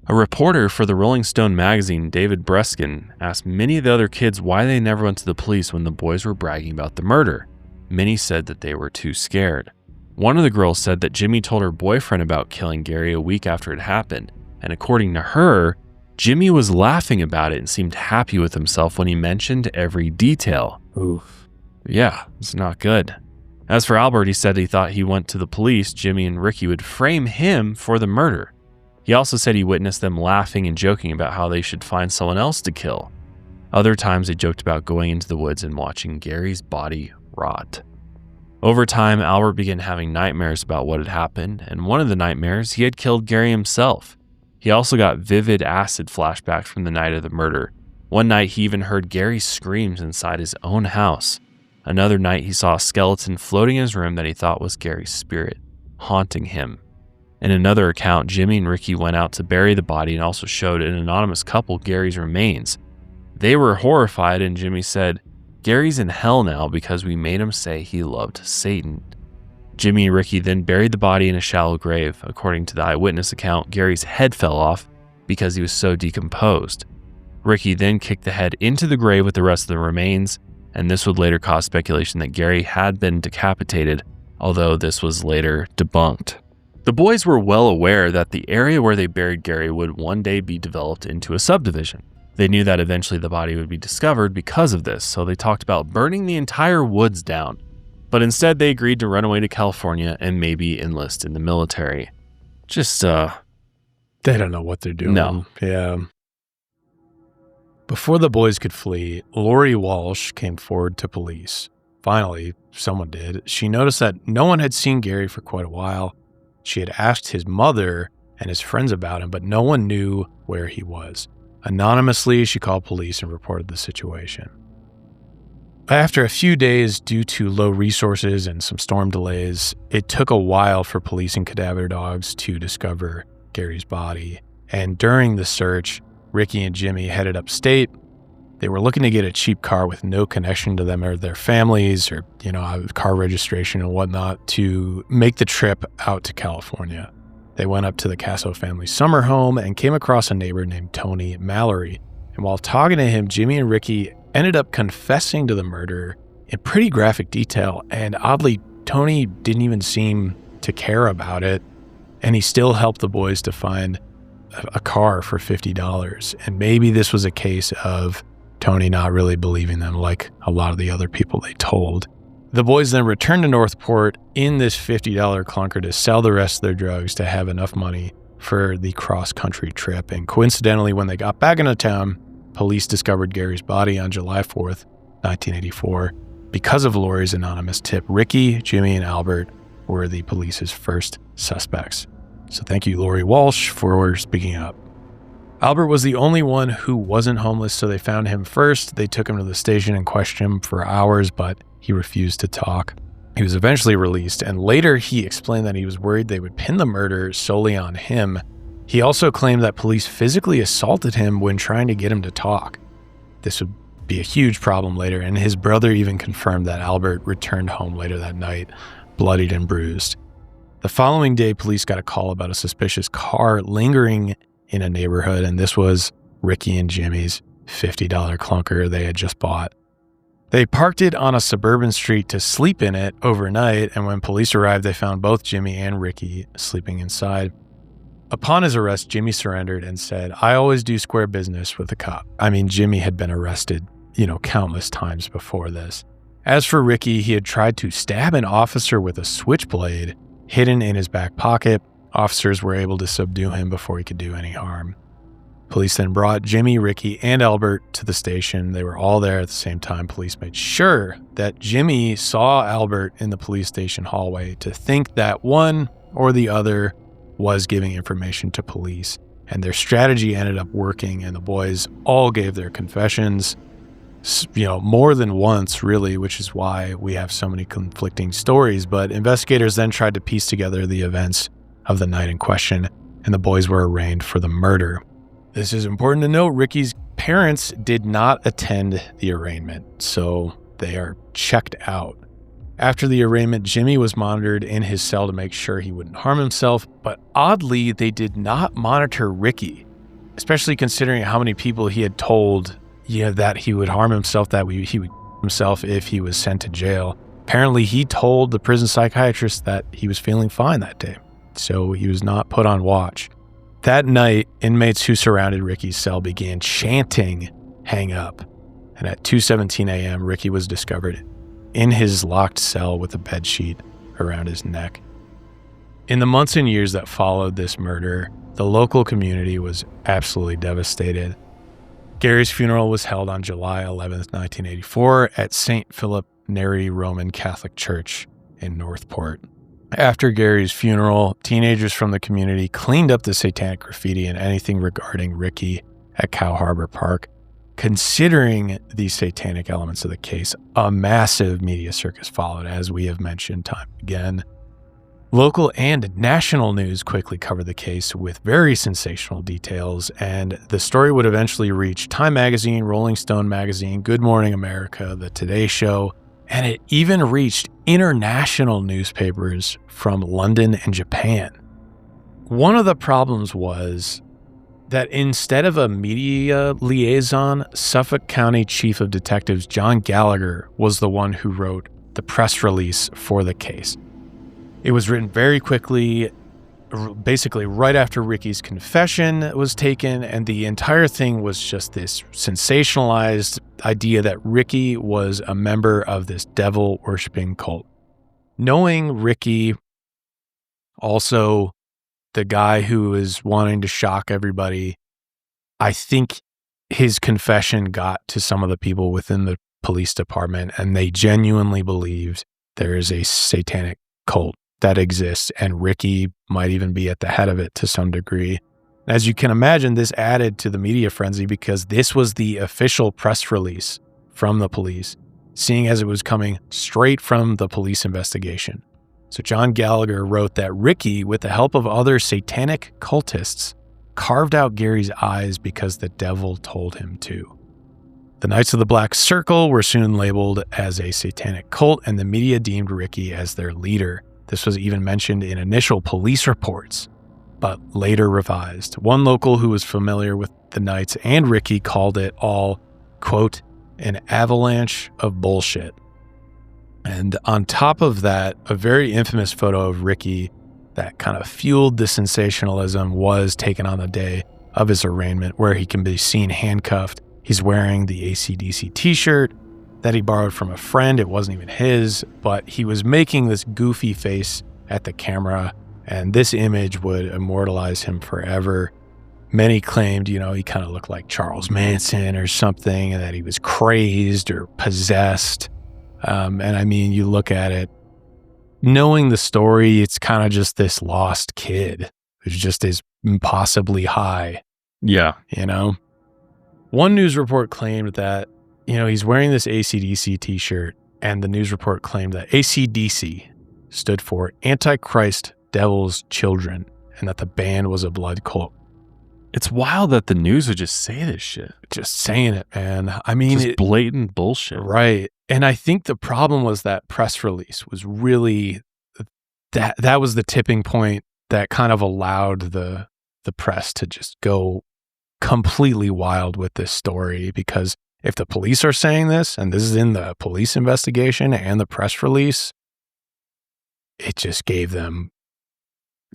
Speaker 2: A reporter for the Rolling Stone magazine, David Breskin, asked many of the other kids why they never went to the police when the boys were bragging about the murder. Many said that they were too scared. One of the girls said that Jimmy told her boyfriend about killing Gary a week after it happened, and according to her, Jimmy was laughing about it and seemed happy with himself when he mentioned every detail.
Speaker 3: Oof.
Speaker 2: Yeah, it's not good. As for Albert, he said he thought he went to the police, Jimmy and Ricky would frame him for the murder. He also said he witnessed them laughing and joking about how they should find someone else to kill. Other times they joked about going into the woods and watching Gary's body rot. Over time, Albert began having nightmares about what had happened, and one of the nightmares, he had killed Gary himself. He also got vivid acid flashbacks from the night of the murder. One night, he even heard Gary's screams inside his own house. Another night, he saw a skeleton floating in his room that he thought was Gary's spirit, haunting him. In another account, Jimmy and Ricky went out to bury the body and also showed an anonymous couple Gary's remains. They were horrified, and Jimmy said, "Gary's in hell now because we made him say he loved Satan." Jimmy and Ricky then buried the body in a shallow grave. According to the eyewitness account, Gary's head fell off because he was so decomposed. Ricky then kicked the head into the grave with the rest of the remains, and this would later cause speculation that Gary had been decapitated, although this was later debunked. The boys were well aware that the area where they buried Gary would one day be developed into a subdivision. They knew that eventually the body would be discovered because of this, so they talked about burning the entire woods down. But instead, they agreed to run away to California and maybe enlist in the military. Just,
Speaker 3: They don't know what they're doing.
Speaker 2: No.
Speaker 3: Yeah. Before the boys could flee, Lori Walsh came forward to police. Finally, someone did. She noticed that no one had seen Gary for quite a while. She had asked his mother and his friends about him, but no one knew where he was. Anonymously, she called police and reported the situation. After a few days, due to low resources and some storm delays, it took a while for police and cadaver dogs to discover Gary's body. And during the search, Ricky and Jimmy headed upstate. They were looking to get a cheap car with no connection to them or their families or, car registration and whatnot to make the trip out to California. They went up to the Kasso family summer home and came across a neighbor named Tony Mallory. And while talking to him, Jimmy and Ricky ended up confessing to the murder in pretty graphic detail. And oddly, Tony didn't even seem to care about it. And he still helped the boys to find a car for $50. And maybe this was a case of Tony not really believing them like a lot of the other people they told. The boys then returned to Northport in this $50 clunker to sell the rest of their drugs to have enough money for the cross-country trip. And coincidentally, when they got back into town, police discovered Gary's body on July 4th, 1984. Because of Lori's anonymous tip, Ricky, Jimmy, and Albert were the police's first suspects. So thank you, Lori Walsh, for speaking up. Albert was the only one who wasn't homeless, so they found him first. They took him to the station and questioned him for hours, but he refused to talk. He was eventually released, and later he explained that he was worried they would pin the murder solely on him. He also claimed that police physically assaulted him when trying to get him to talk. This would be a huge problem later, and his brother even confirmed that Albert returned home later that night, bloodied and bruised. The following day, police got a call about a suspicious car lingering in a neighborhood, and this was Ricky and Jimmy's $50 clunker they had just bought. They parked it on a suburban street to sleep in it overnight, and when police arrived, they found both Jimmy and Ricky sleeping inside. Upon his arrest, Jimmy surrendered and said, "I always do square business with the cop." I mean, Jimmy had been arrested, countless times before this. As for Ricky, he had tried to stab an officer with a switchblade hidden in his back pocket. Officers were able to subdue him before he could do any harm. Police then brought Jimmy, Ricky, and Albert to the station. They were all there at the same time. Police made sure that Jimmy saw Albert in the police station hallway to think that one or the other was giving information to police. And their strategy ended up working, and the boys all gave their confessions, more than once, really, which is why we have so many conflicting stories. But investigators then tried to piece together the events of the night in question, and the boys were arraigned for the murder. This is important to note. Ricky's parents did not attend the arraignment, so they are checked out. After the arraignment, Jimmy was monitored in his cell to make sure he wouldn't harm himself, but oddly, they did not monitor Ricky, especially considering how many people he had told that he would harm himself, that he would himself if he was sent to jail. Apparently, he told the prison psychiatrist that he was feeling fine that day, so he was not put on watch. That night, inmates who surrounded Ricky's cell began chanting, "Hang up." And at 2:17 a.m., Ricky was discovered in his locked cell with a bedsheet around his neck. In the months and years that followed this murder, the local community was absolutely devastated. Gary's funeral was held on July 11th, 1984 at St. Philip Neri Roman Catholic Church in Northport. After Gary's funeral, teenagers from the community cleaned up the satanic graffiti and anything regarding Ricky at Cow Harbor Park. Considering the satanic elements of the case, a massive media circus followed, as we have mentioned time and again. Local and national news quickly covered the case with very sensational details, and the story would eventually reach Time Magazine, Rolling Stone Magazine, Good Morning America, The Today Show, and it even reached international newspapers from London and Japan. One of the problems was that instead of a media liaison, Suffolk County Chief of Detectives John Gallagher was the one who wrote the press release for the case. It was written very quickly, basically right after Ricky's confession was taken, and the entire thing was just this sensationalized idea that Ricky was a member of this devil-worshipping cult. Knowing Ricky, also the guy who is wanting to shock everybody, I think his confession got to some of the people within the police department, and they genuinely believed there is a satanic cult that exists, and Ricky might even be at the head of it to some degree. As you can imagine, this added to the media frenzy because this was the official press release from the police, seeing as it was coming straight from the police investigation. So John Gallagher wrote that Ricky, with the help of other satanic cultists, carved out Gary's eyes because the devil told him to. The Knights of the Black Circle were soon labeled as a satanic cult, and the media deemed Ricky as their leader. This was even mentioned in initial police reports, but later revised. One local who was familiar with the Knights and Ricky called it all, quote, an avalanche of bullshit. And on top of that, a very infamous photo of Ricky that kind of fueled the sensationalism was taken on the day of his arraignment, where he can be seen handcuffed. He's wearing the AC/DC t-shirt that he borrowed from a friend. It wasn't even his, but he was making this goofy face at the camera, and this image would immortalize him forever. Many claimed, he kind of looked like Charles Manson or something, and that he was crazed or possessed. And I mean, you look at it, knowing the story, it's kind of just this lost kid who's just is impossibly high.
Speaker 2: Yeah.
Speaker 3: One news report claimed that, he's wearing this AC/DC t-shirt, and the news report claimed that AC/DC stood for Antichrist Devil's Children, and that the band was a blood cult.
Speaker 2: It's wild that the news would just say this shit.
Speaker 3: Just saying it, man. I mean,
Speaker 2: just blatant bullshit.
Speaker 3: Right. And I think the problem was that press release was really, that was the tipping point that kind of allowed the press to just go completely wild with this story, because if the police are saying this, and this is in the police investigation and the press release, it just gave them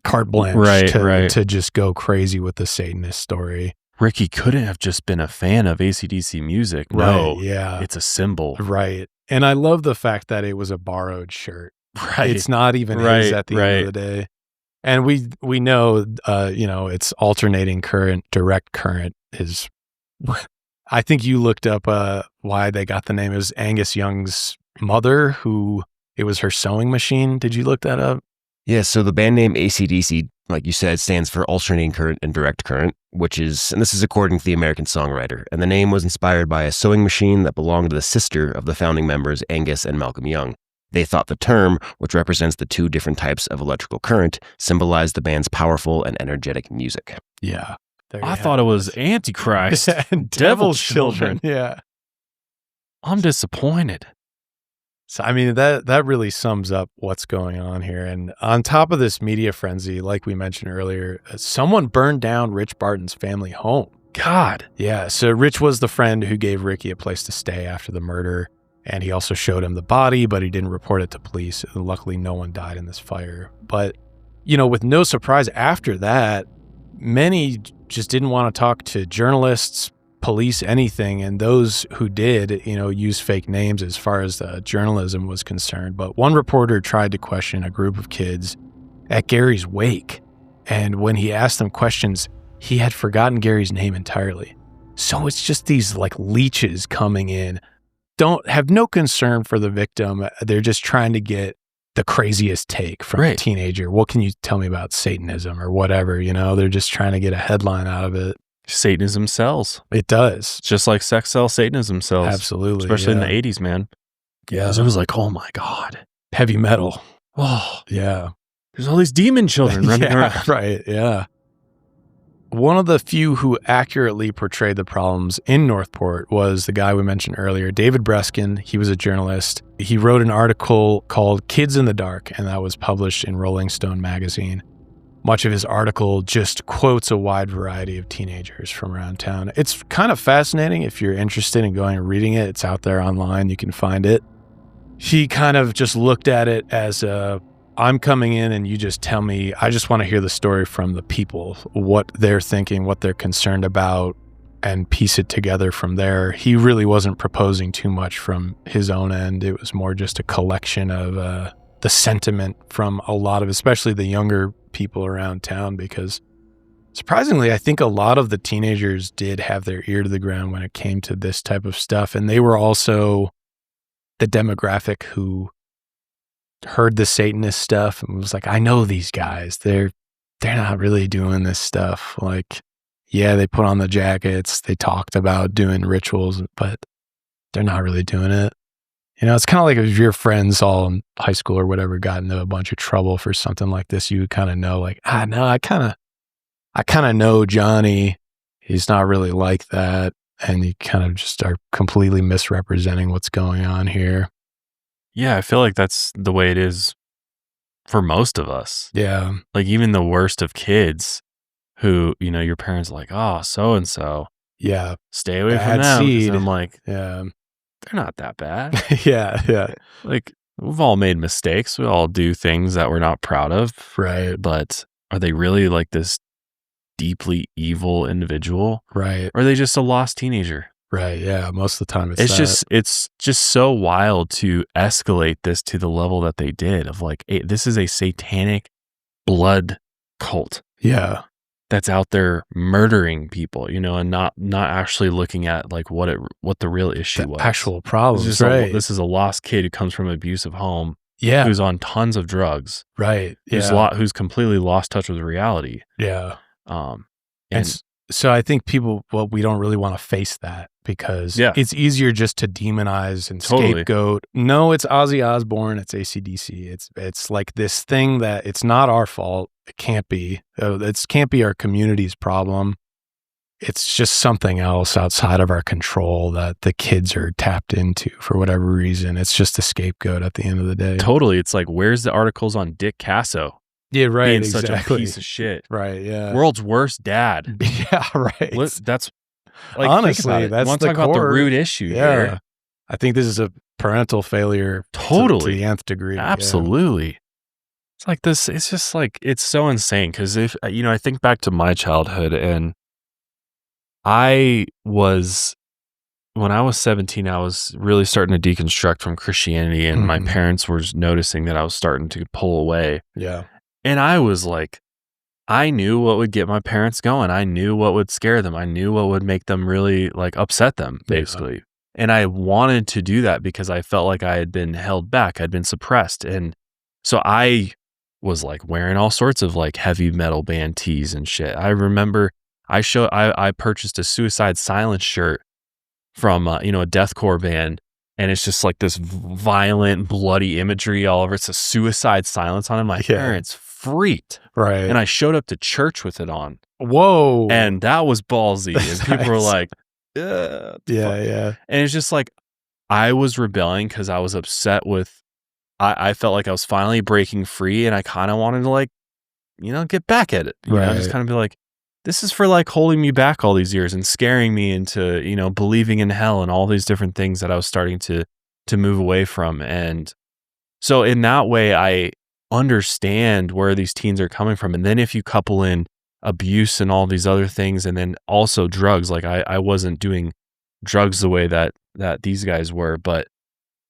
Speaker 3: carte blanche to just go crazy with the Satanist story.
Speaker 2: Ricky couldn't have just been a fan of AC/DC music. No,
Speaker 3: right, yeah.
Speaker 2: It's a symbol.
Speaker 3: Right. And I love the fact that it was a borrowed shirt.
Speaker 2: Right.
Speaker 3: It's not even his at the end of the day. And we know, it's alternating current, direct current is, I think you looked up why they got the name. It was Angus Young's mother, who, it was her sewing machine. Did you look that up?
Speaker 1: Yeah, so the band name AC/DC, like you said, stands for alternating current and direct current, and this is according to the American songwriter. And the name was inspired by a sewing machine that belonged to the sister of the founding members, Angus and Malcolm Young. They thought the term, which represents the two different types of electrical current, symbolized the band's powerful and energetic music.
Speaker 3: Yeah.
Speaker 2: I thought it was Antichrist
Speaker 3: and Devil's Children. Yeah.
Speaker 2: I'm disappointed.
Speaker 3: So, I mean, that really sums up what's going on here. And on top of this media frenzy, like we mentioned earlier, someone burned down Rich Barton's family home.
Speaker 2: God.
Speaker 3: Yeah. So Rich was the friend who gave Ricky a place to stay after the murder. And he also showed him the body, but he didn't report it to police. And luckily, no one died in this fire. But, with no surprise after that, many just didn't want to talk to journalists, police, anything. And those who did, use fake names as far as the journalism was concerned. But one reporter tried to question a group of kids at Gary's wake. And when he asked them questions, he had forgotten Gary's name entirely. So it's just these like leeches coming in. Don't have no concern for the victim. They're just trying to get the craziest take from a teenager. What can you tell me about Satanism or whatever? They're just trying to get a headline out of it.
Speaker 2: Satanism sells.
Speaker 3: It does.
Speaker 2: Just like sex sells, Satanism sells.
Speaker 3: Absolutely.
Speaker 2: Especially in the 80s, man.
Speaker 3: Yeah.
Speaker 2: It was like, oh my God.
Speaker 3: Heavy metal.
Speaker 2: Oh,
Speaker 3: yeah.
Speaker 2: there's all these demon children running around.
Speaker 3: Right, yeah. One of the few who accurately portrayed the problems in Northport was the guy we mentioned earlier, David Breskin. He was a journalist. He wrote an article called Kids in the Dark, and that was published in Rolling Stone magazine. Much of his article just quotes a wide variety of teenagers from around town. It's kind of fascinating if you're interested in going and reading it. It's out there online. You can find it. He kind of just looked at it as I'm coming in and you just tell me, I just want to hear the story from the people, what they're thinking, what they're concerned about, and piece it together from there. He really wasn't proposing too much from his own end. It was more just a collection of the sentiment from a lot of, especially the younger people around town, because surprisingly, I think a lot of the teenagers did have their ear to the ground when it came to this type of stuff. And they were also the demographic who heard the Satanist stuff and was like, I know these guys. They're not really doing this stuff. Like, yeah, they put on the jackets. They talked about doing rituals, but they're not really doing it. You know, it's kind of like if your friends all in high school or whatever got into a bunch of trouble for something like this, you kind of know, like, no, I kind of know Johnny. He's not really like that. And you kind of just are completely misrepresenting what's going on here.
Speaker 2: Yeah, I feel like that's the way it is for most of us.
Speaker 3: Yeah.
Speaker 2: Like even the worst of kids who, you know, your parents are like, oh, so-and-so.
Speaker 3: Yeah.
Speaker 2: Stay away
Speaker 3: Bad
Speaker 2: from them.
Speaker 3: seed.
Speaker 2: And I'm like,
Speaker 3: yeah,
Speaker 2: they're not that bad.
Speaker 3: yeah.
Speaker 2: Like we've all made mistakes. We all do things that we're not proud of.
Speaker 3: Right.
Speaker 2: But are they really like this deeply evil individual?
Speaker 3: Right.
Speaker 2: Or are they just a lost teenager?
Speaker 3: Right. Yeah. Most of the time
Speaker 2: It's just so wild to escalate this to the level that they did of like, this is a satanic blood cult.
Speaker 3: Yeah.
Speaker 2: That's out there murdering people, you know, and not actually looking at like what the real issue was.
Speaker 3: Actual problems.
Speaker 2: This is a lost kid who comes from an abusive home.
Speaker 3: Yeah.
Speaker 2: Who's on tons of drugs.
Speaker 3: Right. Yeah.
Speaker 2: Who's completely lost touch with reality.
Speaker 3: Yeah.
Speaker 2: And
Speaker 3: so I think we don't really want to face that because it's easier just to demonize and scapegoat. No, it's Ozzy Osbourne. It's AC/DC. It's like this thing that it's not our fault. It can't be. It can't be our community's problem. It's just something else outside of our control that the kids are tapped into for whatever reason. It's just a scapegoat at the end of the day.
Speaker 2: Totally. It's like, where's the articles on Dick Kasso?
Speaker 3: Yeah, right.
Speaker 2: Being
Speaker 3: exactly.
Speaker 2: such a piece of shit.
Speaker 3: Right, yeah.
Speaker 2: World's worst dad.
Speaker 3: Yeah, right.
Speaker 2: That's like,
Speaker 3: honestly, that's
Speaker 2: want to talk about the root issue here.
Speaker 3: I think this is a parental failure
Speaker 2: to
Speaker 3: the nth degree.
Speaker 2: Absolutely. Yeah. It's like this, it's just like, it's so insane because if, you know, I think back to my childhood and when I was 17, I was really starting to deconstruct from Christianity and my parents were noticing that I was starting to pull away.
Speaker 3: Yeah.
Speaker 2: And I was like, I knew what would get my parents going. I knew what would scare them. I knew what would make them really like upset them, basically. Yeah. And I wanted to do that because I felt like I had been held back. I'd been suppressed. And so I was like wearing all sorts of like heavy metal band tees and shit. I remember I purchased a Suicide Silence shirt from, a deathcore band. And it's just like this violent, bloody imagery all over. It's a Suicide Silence on it. My parents freaked.
Speaker 3: Right.
Speaker 2: And I showed up to church with it on.
Speaker 3: Whoa.
Speaker 2: And that was ballsy. And people were like,
Speaker 3: yeah.
Speaker 2: And it's just like, I was rebelling because I was upset with, I felt like I was finally breaking free and I kind of wanted to like, get back at it. You know, just kind of be like, this is for like holding me back all these years and scaring me into, believing in hell and all these different things that I was starting to move away from. And so in that way, I understand where these teens are coming from. And then if you couple in abuse and all these other things, and then also drugs, like I wasn't doing drugs the way that these guys were, but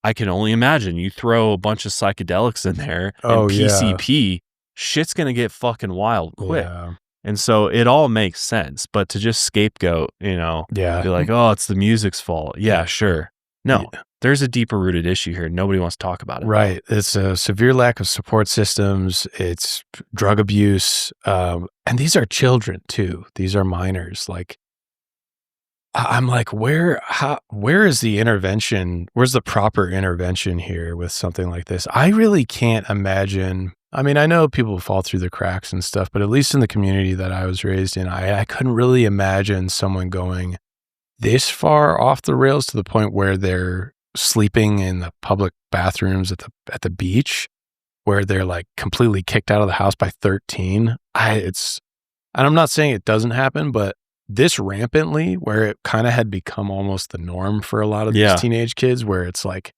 Speaker 2: I can only imagine you throw a bunch of psychedelics in there and PCP, shit's going to get fucking wild quick. Yeah. And so it all makes sense, but to just scapegoat, be like, oh, it's the music's fault. Yeah, sure. No, there's a deeper rooted issue here. Nobody wants to talk about it.
Speaker 3: Right. It's a severe lack of support systems. It's drug abuse. And these are children too. These are minors. Like I'm like, where is the intervention? Where's the proper intervention here with something like this? I really can't imagine. I mean, I know people fall through the cracks and stuff, but at least in the community that I was raised in, I couldn't really imagine someone going this far off the rails to the point where they're sleeping in the public bathrooms at the beach, where they're like completely kicked out of the house by 13. And I'm not saying it doesn't happen, but this rampantly, where it kind of had become almost the norm for a lot of these teenage kids, where it's like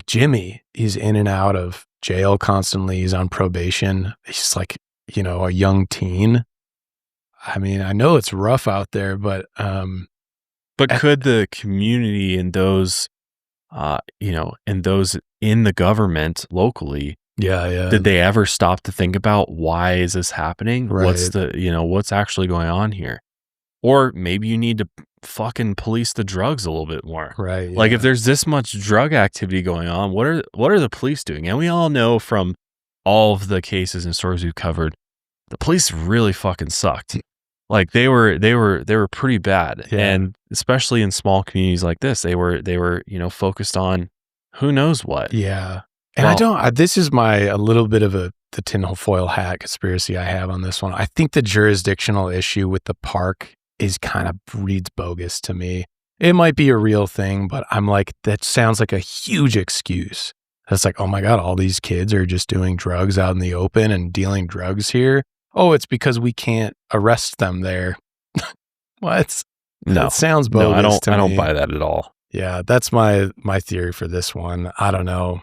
Speaker 3: Jimmy, he's in and out of jail constantly. He's on probation. He's like, a young teen. I mean, I know it's rough out there, but
Speaker 2: could the community and those, and those in the government locally, did they ever stop to think about why is this happening?
Speaker 3: Right.
Speaker 2: What's actually going on here? Or maybe you need to fucking police the drugs a little bit more.
Speaker 3: Right.
Speaker 2: Like if there's this much drug activity going on, what are the police doing? And we all know from all of the cases and stories we've covered, the police really fucking sucked. Like they were pretty bad.
Speaker 3: Yeah.
Speaker 2: And especially in small communities like this, they were, focused on who knows what.
Speaker 3: Yeah. And this is a little bit of the tinfoil hat conspiracy I have on this one. I think the jurisdictional issue with the park reads bogus to me. It might be a real thing, but I'm like, that sounds like a huge excuse. That's like, oh my God, all these kids are just doing drugs out in the open and dealing drugs here. Oh, it's because we can't arrest them there. What?
Speaker 2: No,
Speaker 3: that sounds bogus.
Speaker 2: I don't buy that at all.
Speaker 3: Yeah, that's my theory for this one. I don't know.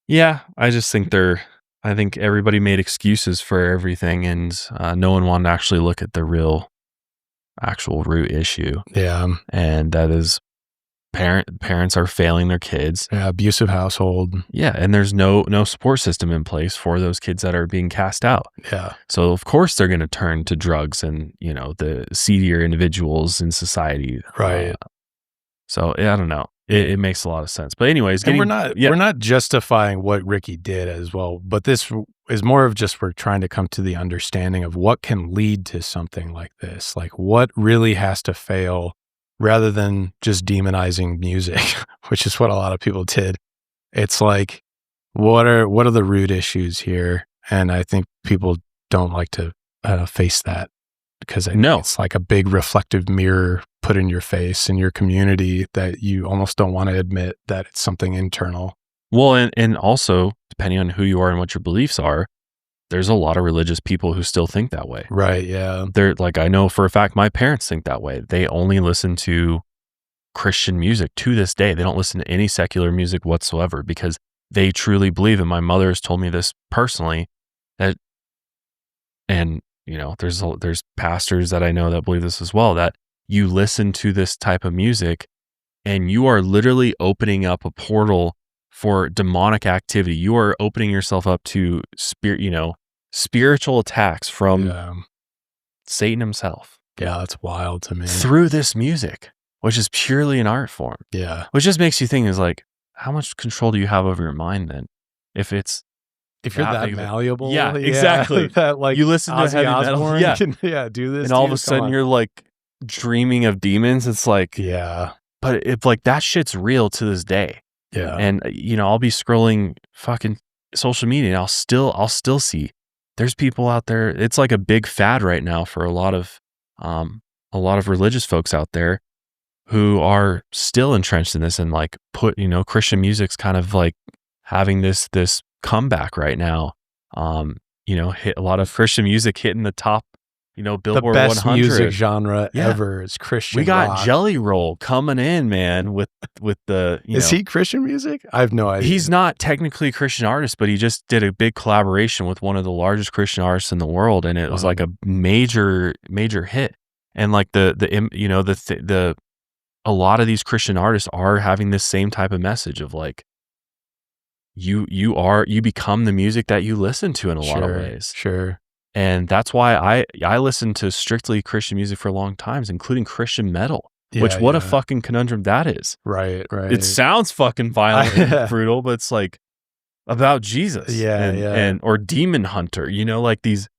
Speaker 2: Yeah, I just think I think everybody made excuses for everything, and no one wanted to actually look at the actual root issue.
Speaker 3: Yeah.
Speaker 2: And that is parents are failing their kids.
Speaker 3: Yeah, abusive household.
Speaker 2: Yeah, and there's no support system in place for those kids that are being cast out.
Speaker 3: Yeah.
Speaker 2: So of course they're going to turn to drugs and, the seedier individuals in society.
Speaker 3: Right.
Speaker 2: So I don't know. It makes a lot of sense. But anyways,
Speaker 3: we're not justifying what Ricky did as well, but this is more of just we're trying to come to the understanding of what can lead to something like this. Like what really has to fail rather than just demonizing music, which is what a lot of people did. It's like, what are the root issues here? And I think people don't like to face that, because it's like a big reflective mirror put in your face in your community that you almost don't want to admit that it's something internal.
Speaker 2: Well, and also, depending on who you are and what your beliefs are, there's a lot of religious people who still think that way.
Speaker 3: Right, yeah.
Speaker 2: They're like, I know for a fact my parents think that way. They only listen to Christian music to this day. They don't listen to any secular music whatsoever because they truly believe, and my mother has told me this personally, there's pastors that I know that believe this as well, that you listen to this type of music and you are literally opening up a portal for demonic activity. You are opening yourself up to spiritual attacks from Satan himself.
Speaker 3: Yeah, that's wild to me.
Speaker 2: Through this music, which is purely an art form.
Speaker 3: Yeah.
Speaker 2: Which just makes you think is like, how much control do you have over your mind then? If you're
Speaker 3: that malleable.
Speaker 2: Yeah, exactly.
Speaker 3: That like
Speaker 2: you listen to heavy metal,
Speaker 3: do this.
Speaker 2: And all of a sudden you're like dreaming of demons. It's like, but if like that shit's real to this day.
Speaker 3: Yeah.
Speaker 2: And I'll be scrolling fucking social media and I'll still see there's people out there. It's like a big fad right now for a lot of religious folks out there who are still entrenched in this and like Christian music's kind of like having this comeback right now. Hit a lot of Christian music hitting the top, Billboard 100.
Speaker 3: The best music genre ever is Christian.
Speaker 2: We got
Speaker 3: rock.
Speaker 2: Jelly Roll coming in, man, with the
Speaker 3: Is he Christian music? I have no idea.
Speaker 2: He's not technically a Christian artist, but he just did a big collaboration with one of the largest Christian artists in the world, and it was like a major hit. And like a lot of these Christian artists are having this same type of message of like, you become the music that you listen to in a lot of ways.
Speaker 3: Sure.
Speaker 2: And that's why I listened to strictly Christian music for a long time, including Christian metal, what a fucking conundrum that is.
Speaker 3: Right.
Speaker 2: It sounds fucking violent and brutal, but it's like about Jesus.
Speaker 3: And
Speaker 2: or Demon Hunter, like these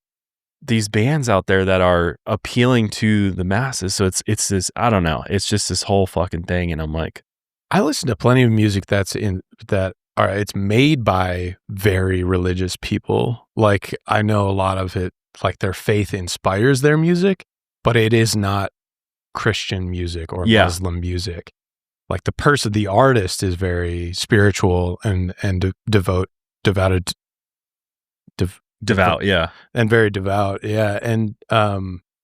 Speaker 2: these bands out there that are appealing to the masses. So it's this, I don't know, it's just this whole fucking thing. And I'm like,
Speaker 3: I listen to plenty of music it's made by very religious people. Like, I know a lot of it, like their faith inspires their music, but it is not Christian music or Muslim music. Like the artist is very spiritual and devout,
Speaker 2: yeah.
Speaker 3: And very devout. Yeah. And,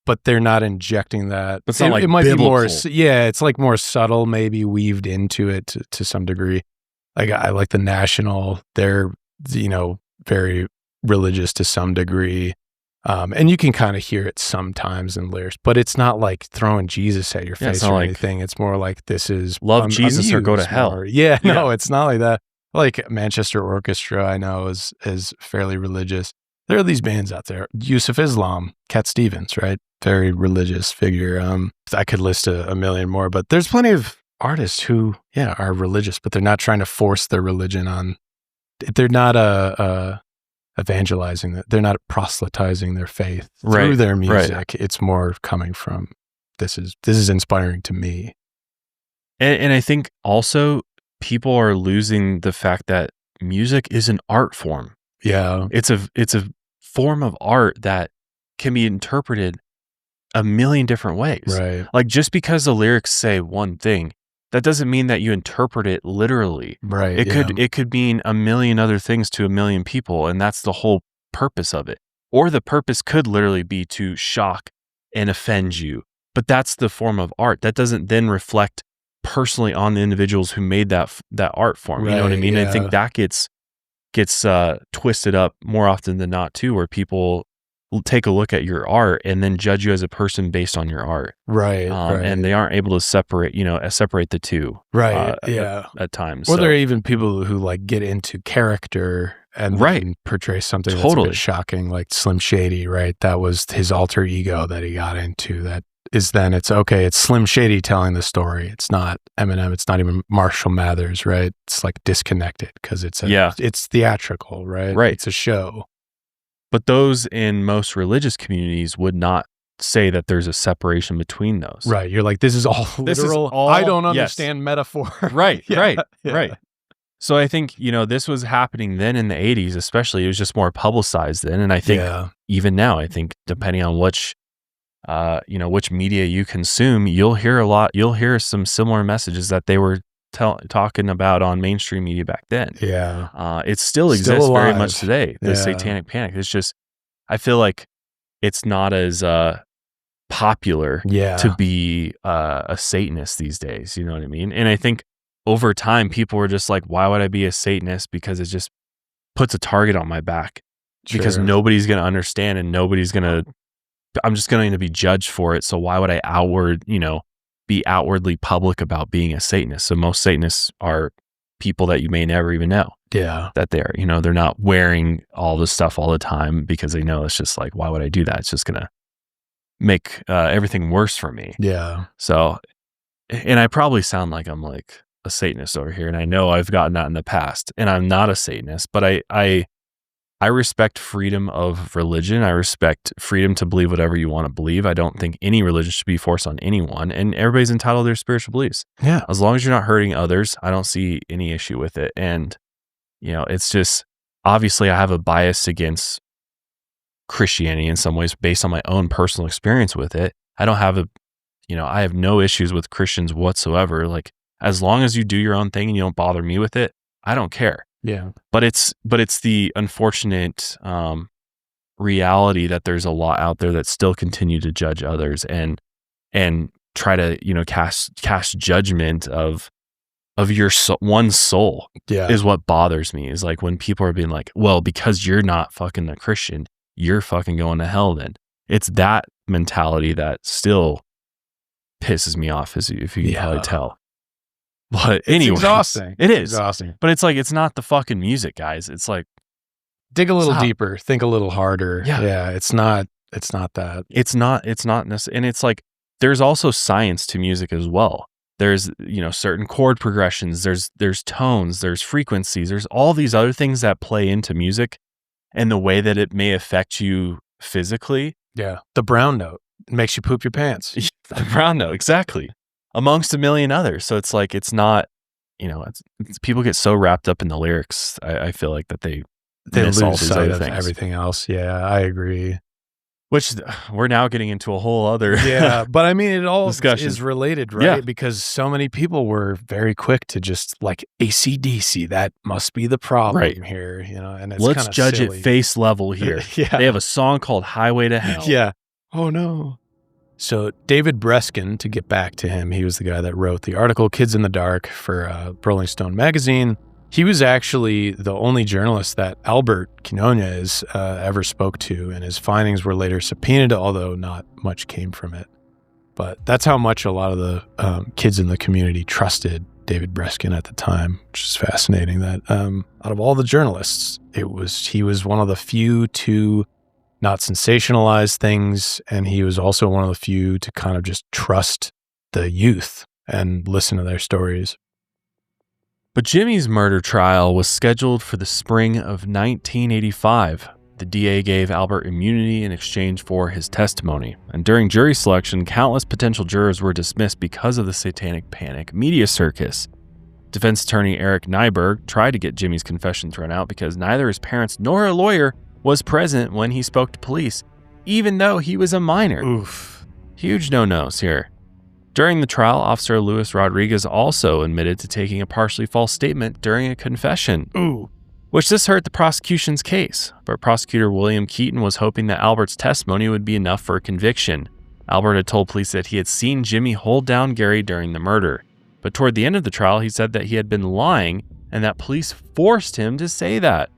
Speaker 3: but they're not injecting that.
Speaker 2: But it's not like
Speaker 3: it might
Speaker 2: biblical.
Speaker 3: be more, it's like more subtle, maybe weaved into it to some degree. Like I like the National, they're, very religious to some degree. And you can kind of hear it sometimes in lyrics, but it's not like throwing Jesus at your face or anything. It's more like this is
Speaker 2: love Jesus or go to hell.
Speaker 3: No, it's not like that. Like Manchester Orchestra, I know is fairly religious. There are these bands out there. Yusuf Islam, Cat Stevens, right? Very religious figure. I could list a million more, but there's plenty of artists who, are religious, but they're not trying to force their religion on. They're not evangelizing that. They're not proselytizing their faith through their music. Right. It's more coming from this is inspiring to me.
Speaker 2: And I think also people are losing the fact that music is an art form.
Speaker 3: Yeah.
Speaker 2: It's a form of art that can be interpreted a million different ways.
Speaker 3: Right.
Speaker 2: Like just because the lyrics say one thing, that doesn't mean that you interpret it literally.
Speaker 3: Right.
Speaker 2: It could mean a million other things to a million people, and that's the whole purpose of it. Or the purpose could literally be to shock and offend you. But that's the form of art. That doesn't then reflect personally on the individuals who made that art form. You know what I mean?
Speaker 3: Yeah.
Speaker 2: I think that gets twisted up more often than not too, where people will take a look at your art and then judge you as a person based on your art.
Speaker 3: Right.
Speaker 2: And they aren't able to separate the two.
Speaker 3: Right.
Speaker 2: At times.
Speaker 3: Or there are even people who like get into character and then portray something that's a bit shocking, like Slim Shady, right? That was his alter ego that he got into. That is then it's Slim Shady telling the story. It's not Eminem. It's not even Marshall Mathers, right? It's like disconnected because it's theatrical, right?
Speaker 2: Right.
Speaker 3: It's a show.
Speaker 2: But those in most religious communities would not say that there's a separation between those.
Speaker 3: Right. You're like, this is all literal. I don't understand metaphor.
Speaker 2: Right. Right. So I think, this was happening then in the 80s, especially. It was just more publicized then. And I think even now, I think depending on which media you consume, you'll hear some similar messages that they were talking about on mainstream media back then.
Speaker 3: Yeah.
Speaker 2: It still exists very much today, the Satanic Panic. It's just, I feel like it's not as popular to be a Satanist these days. You know what I mean? And I think over time, people were just like, why would I be a Satanist? Because it just puts a target on my back. Because nobody's going to understand and I'm just going to be judged for it. So why would I be outwardly public about being a Satanist? So most Satanists are people that you may never even know that they are. They're not wearing all this stuff all the time because they know it's just like, why would I do that? It's just going to make everything worse for me.
Speaker 3: Yeah.
Speaker 2: So, and I probably sound like I'm like a Satanist over here, and I know I've gotten that in the past, and I'm not a Satanist, but I respect freedom of religion. I respect freedom to believe whatever you want to believe. I don't think any religion should be forced on anyone, and everybody's entitled to their spiritual beliefs.
Speaker 3: Yeah.
Speaker 2: As long as you're not hurting others, I don't see any issue with it. And, it's just, obviously I have a bias against Christianity in some ways based on my own personal experience with it. I don't have I have no issues with Christians whatsoever. Like, as long as you do your own thing and you don't bother me with it, I don't care.
Speaker 3: Yeah.
Speaker 2: But it's the unfortunate reality that there's a lot out there that still continue to judge others and try to, cast judgment of your one soul is what bothers me. Is like when people are being like, well, because you're not fucking a Christian, you're fucking going to hell then. It's that mentality that still pisses me off, if you can probably tell. But anyway,
Speaker 3: it's exhausting.
Speaker 2: It is
Speaker 3: exhausting.
Speaker 2: But it's like, it's not the fucking music, guys. It's like,
Speaker 3: dig a little deeper, think a little harder. Yeah. It's not that.
Speaker 2: It's not necessarily. And it's like, there's also science to music as well. There's, certain chord progressions, there's tones, there's frequencies, there's all these other things that play into music and the way that it may affect you physically.
Speaker 3: Yeah. The brown note makes you poop your pants.
Speaker 2: The brown note, exactly. Amongst a million others. So it's like, it's not, it's people get so wrapped up in the lyrics. I feel like that they miss
Speaker 3: lose
Speaker 2: all these
Speaker 3: sight
Speaker 2: other
Speaker 3: of
Speaker 2: things.
Speaker 3: everything else. Yeah, I agree.
Speaker 2: Which we're now getting into a whole other
Speaker 3: Yeah, but I mean, it all
Speaker 2: discussion.
Speaker 3: is related, right?
Speaker 2: Yeah.
Speaker 3: Because so many people were very quick to just like AC/DC. That must be the problem here, and it's
Speaker 2: let's judge
Speaker 3: silly.
Speaker 2: it face level here.
Speaker 3: Yeah.
Speaker 2: They have a song called Highway to Hell.
Speaker 3: Yeah. Oh, no. So David Breskin, to get back to him, he was the guy that wrote the article Kids in the Dark for Rolling Stone magazine. He was actually the only journalist that Albert Quinones ever spoke to, and his findings were later subpoenaed, although not much came from it. But that's how much a lot of the kids in the community trusted David Breskin at the time, which is fascinating that out of all the journalists, he was one of the few to not sensationalize things, and he was also one of the few to kind of just trust the youth and listen to their stories.
Speaker 2: But Jimmy's murder trial was scheduled for the spring of 1985. The DA gave Albert immunity in exchange for his testimony, and during jury selection, countless potential jurors were dismissed because of the Satanic Panic media circus. Defense attorney Eric Nyberg tried to get Jimmy's confession thrown out because neither his parents nor a lawyer was present when he spoke to police, even though he was a minor.
Speaker 3: Oof.
Speaker 2: Huge no-nos here. During the trial, Officer Luis Rodriguez also admitted to taking a partially false statement during a confession.
Speaker 3: Ooh.
Speaker 2: Which this hurt the prosecution's case, but prosecutor William Keaton was hoping that Albert's testimony would be enough for a conviction. Albert had told police that he had seen Jimmy hold down Gary during the murder, but toward the end of the trial, he said that he had been lying and that police forced him to say that.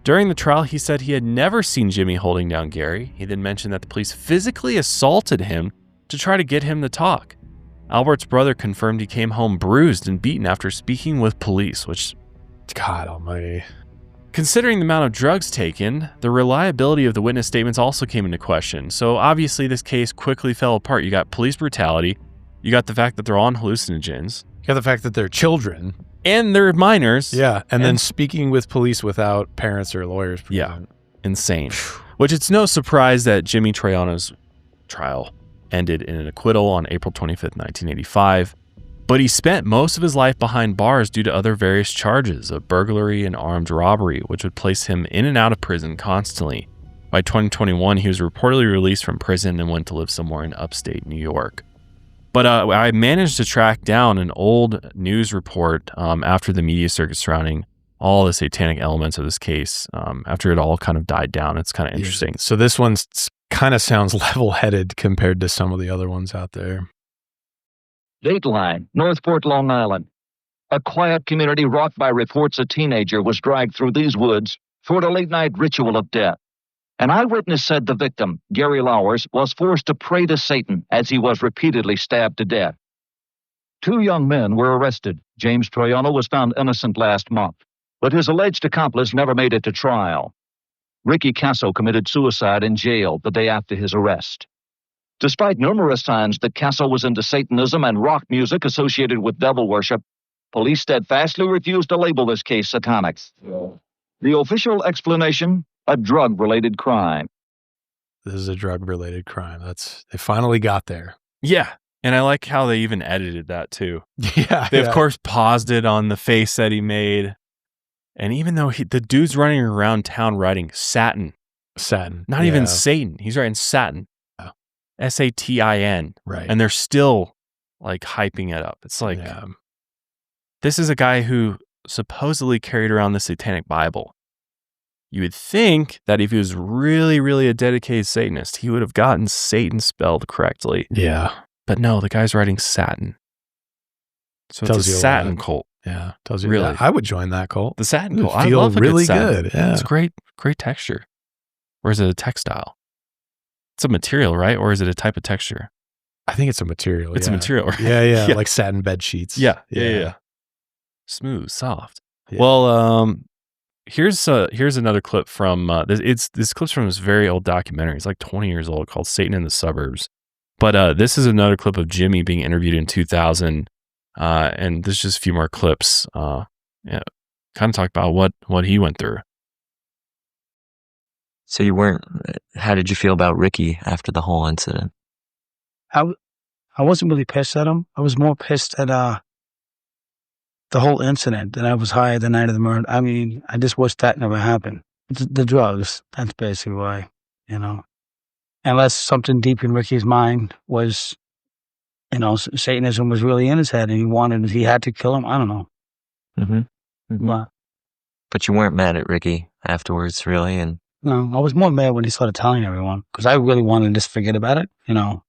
Speaker 2: During the trial, he said he had never seen Jimmy holding down Gary. He then mentioned that the police physically assaulted him to try to get him to talk. Albert's brother confirmed he came home bruised and beaten after speaking with police, which,
Speaker 3: God almighty.
Speaker 2: Considering the amount of drugs taken, the reliability of the witness statements also came into question. So obviously this case quickly fell apart. You got police brutality, you got the fact that they're on hallucinogens,
Speaker 3: You got the fact that they're children.
Speaker 2: and they're minors.
Speaker 3: Yeah, and then speaking with police without parents or lawyers present.
Speaker 2: Insane. Which it's no surprise that Jimmy Troiano's trial ended in an acquittal on April 25th, 1985. But he spent most of his life behind bars due to other various charges of burglary and armed robbery, which would place him in and out of prison constantly. By 2021, he was reportedly released from prison and went to live somewhere in upstate New York. But I managed to track down an old news report after the media circus surrounding all the satanic elements of this case, after it all kind of died down. It's kind of interesting.
Speaker 3: So this one kind of sounds level-headed compared to some of the other ones out there.
Speaker 6: Dateline, Northport, Long Island. A quiet community rocked by reports a teenager was dragged through these woods for a late-night ritual of death. An eyewitness said the victim, Gary Lowers, was forced to pray to Satan as he was repeatedly stabbed to death. 2 young men were arrested. James Troiano was found innocent last month, but his alleged accomplice never made it to trial. Ricky Kasso committed suicide in jail the day after his arrest. Despite numerous signs that Kasso was into Satanism and rock music associated with devil worship, police steadfastly refused to label this case satanic. The official explanation, a drug-related crime.
Speaker 3: This is a drug-related crime. They finally got there.
Speaker 2: Yeah. And I like how they even edited that too.
Speaker 3: Yeah.
Speaker 2: They, of course, paused it on the face that he made. And even though the dude's running around town writing Satin. Not even Satan. He's writing Satin. Satin.
Speaker 3: Right.
Speaker 2: And they're still like hyping it up. It's like, this is a guy who supposedly carried around the Satanic Bible. You would think that if he was really, really a dedicated Satanist, he would have gotten Satan spelled correctly.
Speaker 3: Yeah.
Speaker 2: But no, the guy's writing Satin. So it's a Satin cult.
Speaker 3: Yeah. Tells you
Speaker 2: Really.
Speaker 3: that. I would join that cult.
Speaker 2: The Satin
Speaker 3: It
Speaker 2: cult.
Speaker 3: would
Speaker 2: I
Speaker 3: feel
Speaker 2: love a
Speaker 3: really
Speaker 2: good satin.
Speaker 3: good. Yeah.
Speaker 2: It's great texture. Or is it a textile? It's a material, right? Or is it a type of texture?
Speaker 3: I think it's a material.
Speaker 2: It's a material, right?
Speaker 3: Yeah. Like satin bed sheets.
Speaker 2: Yeah. Smooth, soft.
Speaker 3: Yeah.
Speaker 2: Well, here's another clip from this clip's from this very old documentary. It's like 20 years old, called Satan in the Suburbs. But this is another clip of Jimmy being interviewed in 2000, and there's just a few more clips. Kind of talk about what he went through.
Speaker 4: So you weren't, how did you feel about Ricky after the whole incident?
Speaker 5: I wasn't really pissed at him. I was more pissed at the whole incident, that I was high the night of the murder. I mean, I just wish that never happened. The drugs, that's basically why, you know. Unless something deep in Ricky's mind was, you know, Satanism was really in his head and he had to kill him. I don't know.
Speaker 4: But you weren't mad at Ricky afterwards, really? And
Speaker 5: no, I was more mad when he started telling everyone, because I really wanted to just forget about it, you know,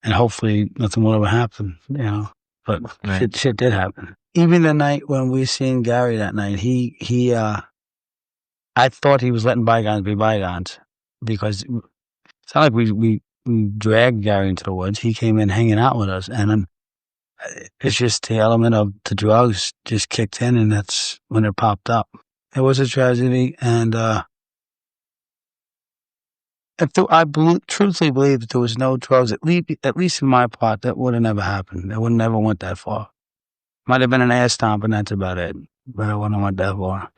Speaker 5: and hopefully nothing will ever happen, you know. But shit did happen. Even the night when we seen Gary that night, I thought he was letting bygones be bygones, because it's not like we dragged Gary into the woods. He came in hanging out with us, and it's just the element of the drugs just kicked in, and that's when it popped up. It was a tragedy, and truthfully believe that there was no drugs, at least in my part, that would have never happened. It would have never went that far. Might have been an ass stomp, and that's about it. But it wouldn't have went that far.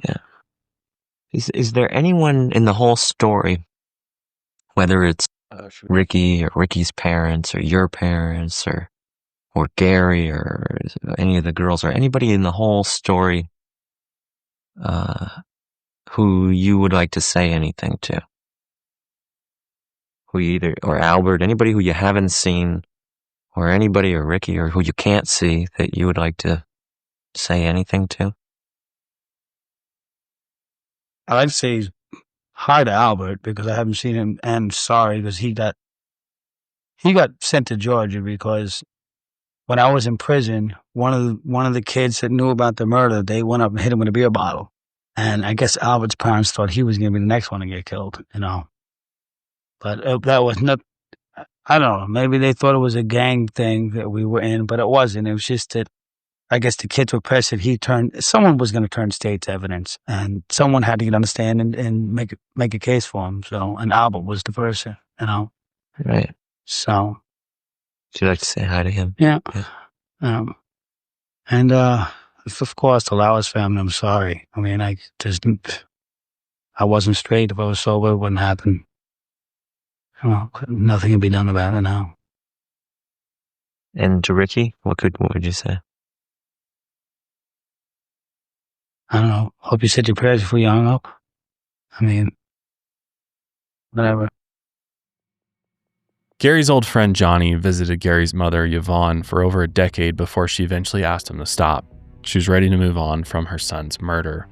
Speaker 4: Yeah. Is there anyone in the whole story, whether it's Ricky or Ricky's parents or your parents or Gary or any of the girls or anybody in the whole story who you would like to say anything to? Or Albert, anybody who you haven't seen, or anybody or Ricky or who you can't see that you would like to say anything to?
Speaker 5: I'd like to say hi to Albert, because I haven't seen him, and sorry, because he got sent to Georgia, because when I was in prison, one of the kids that knew about the murder, they went up and hit him with a beer bottle. And I guess Albert's parents thought he was going to be the next one to get killed, you know. But that was not, I don't know, maybe they thought it was a gang thing that we were in, but it wasn't. It was just that I guess the kids were pressed that someone was going to turn state's evidence, and someone had to get on the stand and make a case for him. So, and Albert was the person, you know.
Speaker 4: Right.
Speaker 5: So.
Speaker 4: Would you like to say hi to him?
Speaker 5: Yeah. And of course, to Lauer's family, I'm sorry. I mean, I wasn't straight. If I was sober, it wouldn't happen. Well, nothing can be done about it now.
Speaker 4: And to Ricky, what would you say?
Speaker 5: I don't know. Hope you said your prayers before you hung up. I mean, whatever.
Speaker 2: Gary's old friend Johnny visited Gary's mother, Yvonne, for over a decade before she eventually asked him to stop. She was ready to move on from her son's murder.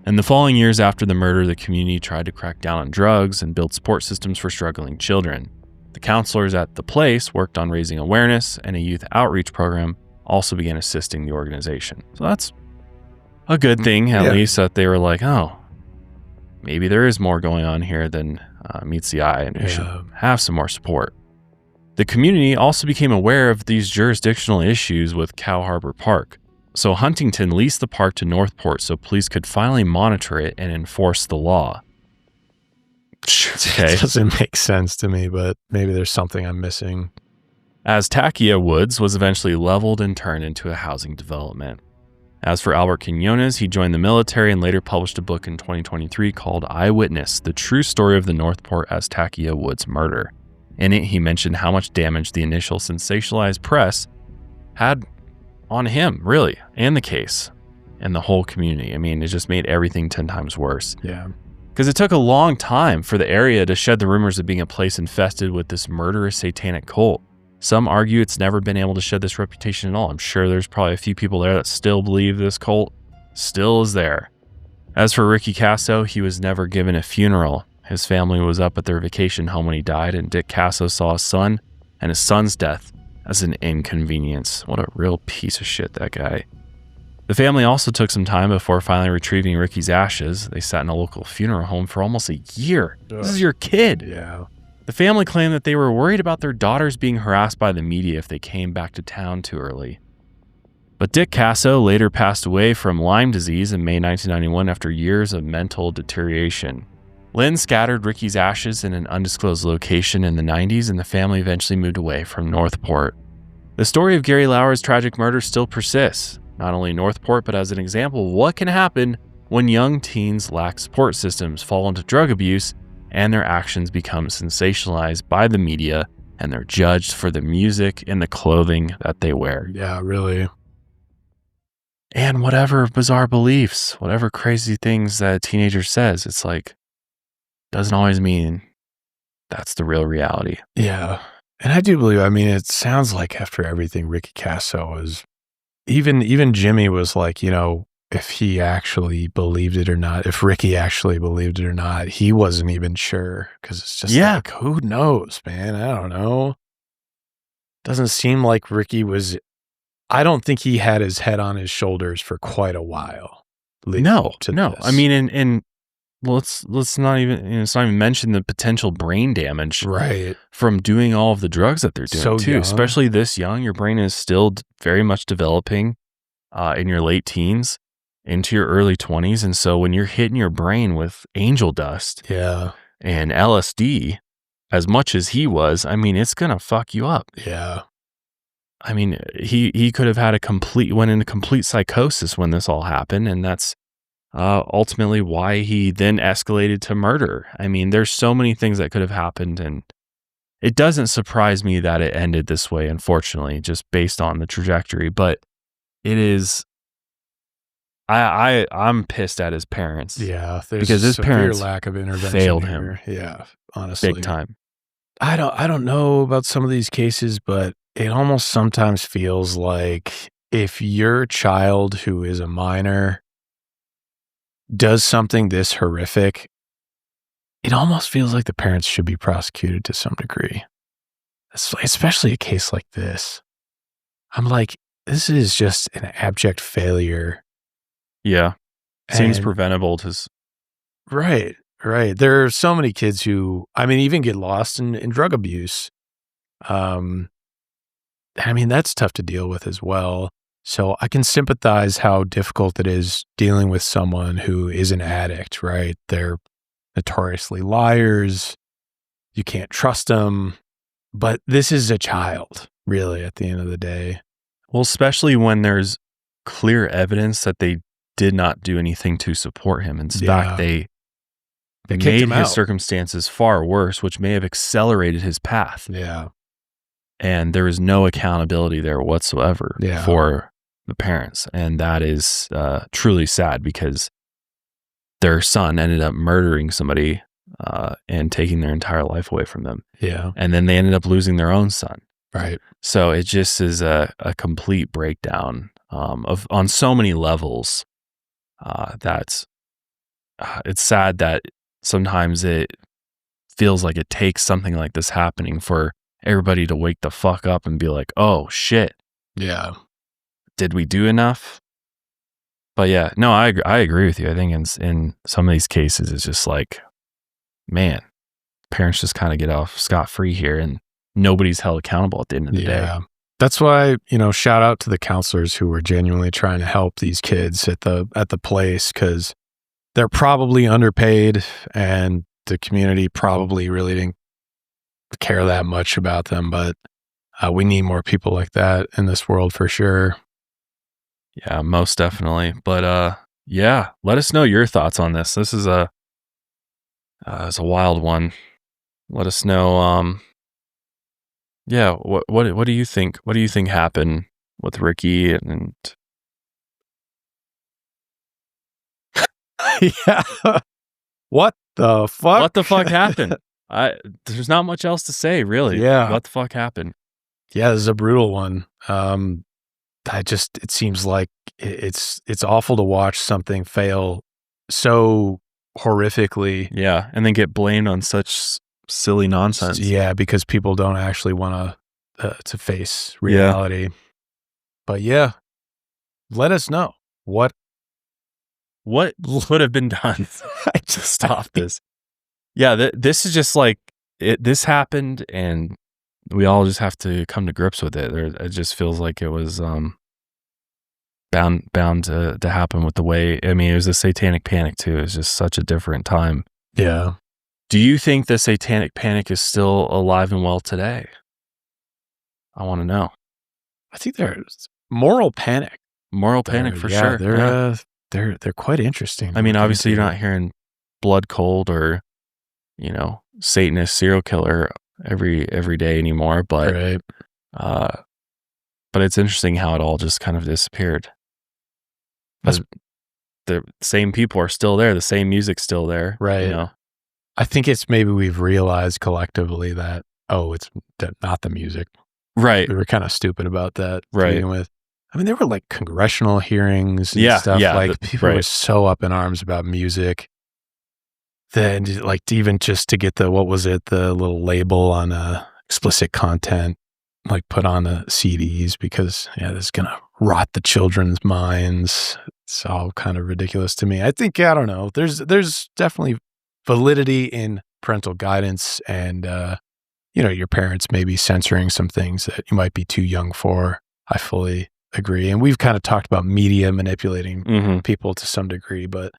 Speaker 2: In the following years after the murder, the community tried to crack down on drugs and build support systems for struggling children. The counselors at the place worked on raising awareness, and a youth outreach program also began assisting the organization. So that's a good thing, at least, that they were like, oh, maybe there is more going on here than meets the eye, and we should have some more support. The community also became aware of these jurisdictional issues with Cow Harbor Park. So Huntington leased the park to Northport so police could finally monitor it and enforce the law.
Speaker 3: Okay. It doesn't make sense to me, but maybe there's something I'm missing.
Speaker 2: Aztakea Woods was eventually leveled and turned into a housing development. As for Albert Quinones, he joined the military and later published a book in 2023 called Eyewitness, The True Story of the Northport Aztakea Woods Murder. In it, he mentioned how much damage the initial sensationalized press had on him, really, and the case, and the whole community. I mean, it just made everything 10 times worse.
Speaker 3: Yeah.
Speaker 2: Because it took a long time for the area to shed the rumors of being a place infested with this murderous satanic cult. Some argue it's never been able to shed this reputation at all. I'm sure there's probably a few people there that still believe this cult still is there. As for Ricky Kasso, he was never given a funeral. His family was up at their vacation home when he died, and Dick Kasso saw his son and his son's death as an inconvenience. What a real piece of shit, that guy. The family also took some time before finally retrieving Ricky's ashes. They sat in a local funeral home for almost a year. This is your kid.
Speaker 3: Yeah.
Speaker 2: The family claimed that they were worried about their daughters being harassed by the media if they came back to town too early. But Dick Kasso later passed away from Lyme disease in May 1991 after years of mental deterioration. Lynn scattered Ricky's ashes in an undisclosed location in the 90s, and the family eventually moved away from Northport. The story of Gary Lauer's tragic murder still persists, not only in Northport, but as an example of what can happen when young teens lack support systems, fall into drug abuse, and their actions become sensationalized by the media, and they're judged for the music and the clothing that they wear.
Speaker 3: Yeah, really.
Speaker 2: And whatever bizarre beliefs, whatever crazy things that a teenager says, it's like, doesn't always mean that's the real reality.
Speaker 3: Yeah. And I do believe, I mean, it sounds like after everything Ricky Kasso was, even Jimmy was like, you know, if he actually believed it or not, if Ricky actually believed it or not, he wasn't even sure. Cause it's just like, who knows, man? I don't know. Doesn't seem like Ricky was, I don't think he had his head on his shoulders for quite a while.
Speaker 2: No.
Speaker 3: This.
Speaker 2: I mean, and let's not even, let's not even mention the potential brain damage from doing all of the drugs that they're doing
Speaker 3: so
Speaker 2: too.
Speaker 3: Young.
Speaker 2: Especially this young, your brain is still very much developing in your late teens into your early 20s. And so when you're hitting your brain with angel dust and LSD, as much as he was, I mean, it's going to fuck you up.
Speaker 3: Yeah.
Speaker 2: I mean, he could have had went into complete psychosis when this all happened. And that's ultimately why he then escalated to murder. I mean, there's so many things that could have happened, and it doesn't surprise me that it ended this way, unfortunately, just based on the trajectory. But it is, I'm pissed at his parents.
Speaker 3: Yeah, there's
Speaker 2: because his parents
Speaker 3: lack of intervention
Speaker 2: failed
Speaker 3: here.
Speaker 2: him.
Speaker 3: Yeah, honestly,
Speaker 2: Big time.
Speaker 3: I don't know about some of these cases, but it almost sometimes feels like if your child who is a minor does something this horrific, it almost feels like the parents should be prosecuted to some degree, especially a case like this. I'm like, this is just an abject failure.
Speaker 2: Yeah. Seems preventable to...
Speaker 3: Right. There are so many kids who, I mean, even get lost in drug abuse. I mean, that's tough to deal with as well. So I can sympathize how difficult it is dealing with someone who is an addict, right? They're notoriously liars. You can't trust them. But this is a child, really, at the end of the day.
Speaker 2: Well, especially when there's clear evidence that they did not do anything to support him. In fact, they made his circumstances far worse, which may have accelerated his path.
Speaker 3: Yeah.
Speaker 2: And there is no accountability there whatsoever for the parents. And that is truly sad, because their son ended up murdering somebody and taking their entire life away from them.
Speaker 3: Yeah.
Speaker 2: And then they ended up losing their own son.
Speaker 3: Right.
Speaker 2: So it just is a complete breakdown on so many levels. It's sad that sometimes it feels like it takes something like this happening for everybody to wake the fuck up and be like, oh shit.
Speaker 3: Yeah.
Speaker 2: Did we do enough? But yeah, no, I agree with you. I think in some of these cases, it's just like, man, parents just kind of get off scot-free here, and nobody's held accountable at the end of the day.
Speaker 3: That's why, shout out to the counselors who were genuinely trying to help these kids at the place, because they're probably underpaid and the community probably really didn't care that much about them. But we need more people like that in this world for sure.
Speaker 2: Yeah, most definitely. But yeah, let us know your thoughts on this. This is it's a wild one. Let us know. Yeah, what do you think? What do you think happened with Ricky and
Speaker 3: yeah. What the fuck?
Speaker 2: What the fuck happened? There's not much else to say, really.
Speaker 3: Yeah.
Speaker 2: What the fuck happened?
Speaker 3: Yeah, this is a brutal one. It seems like it's awful to watch something fail so horrifically.
Speaker 2: Yeah, and then get blamed on such silly nonsense.
Speaker 3: Yeah, because people don't actually want to face reality. Yeah. But yeah, let us know what
Speaker 2: would have been done to stop this. Yeah, this is just like this happened, and we all just have to come to grips with it. It just feels like it was bound to happen with the way. I mean, it was a Satanic Panic too. It was just such a different time.
Speaker 3: Yeah.
Speaker 2: Do you think the Satanic Panic is still alive and well today? I want to know.
Speaker 3: I think there's moral panic.
Speaker 2: Moral panic for sure.
Speaker 3: they're quite interesting.
Speaker 2: I mean, obviously you're not hearing Blood Cold or, you know, Satanist serial killer every day anymore, but
Speaker 3: right.
Speaker 2: But it's interesting how it all just kind of disappeared. The same people are still there, the same music's still there,
Speaker 3: right?
Speaker 2: You know?
Speaker 3: I think it's maybe we've realized collectively that it's not the music,
Speaker 2: right?
Speaker 3: We were kind of stupid about that, to
Speaker 2: right?
Speaker 3: begin with. I mean, there were like congressional hearings and stuff.
Speaker 2: Yeah,
Speaker 3: like people were so up in arms about music. Then, like, even just to get the little label on explicit content, like put on the CDs because this is gonna rot the children's minds. It's all kind of ridiculous to me. I think, I don't know. There's definitely validity in parental guidance and your parents maybe censoring some things that you might be too young for. I fully agree. And we've kind of talked about media manipulating people to some degree, but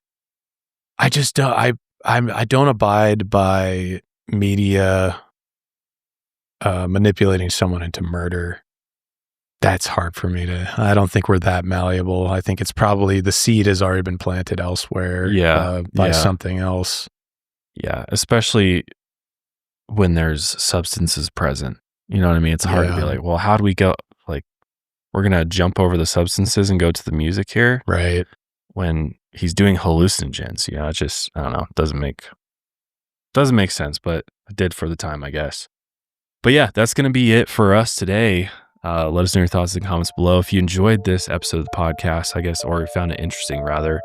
Speaker 3: I just don't I don't abide by media manipulating someone into murder. That's hard for me I don't think we're that malleable. I think it's probably the seed has already been planted elsewhere by something else.
Speaker 2: Yeah, especially when there's substances present. You know what I mean? It's hard to be like, well, how do we go? Like, we're going to jump over the substances and go to the music here.
Speaker 3: Right.
Speaker 2: When he's doing hallucinogens, it just, I don't know, doesn't make sense, but it did for the time, I guess. But yeah, that's going to be it for us today. Let us know your thoughts in the comments below. If you enjoyed this episode of the podcast, I guess, or found it interesting rather,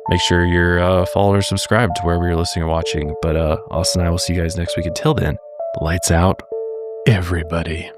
Speaker 2: make sure you're followed or subscribed to wherever you're listening or watching. But Austin and I will see you guys next week. Until then, lights out,
Speaker 3: everybody.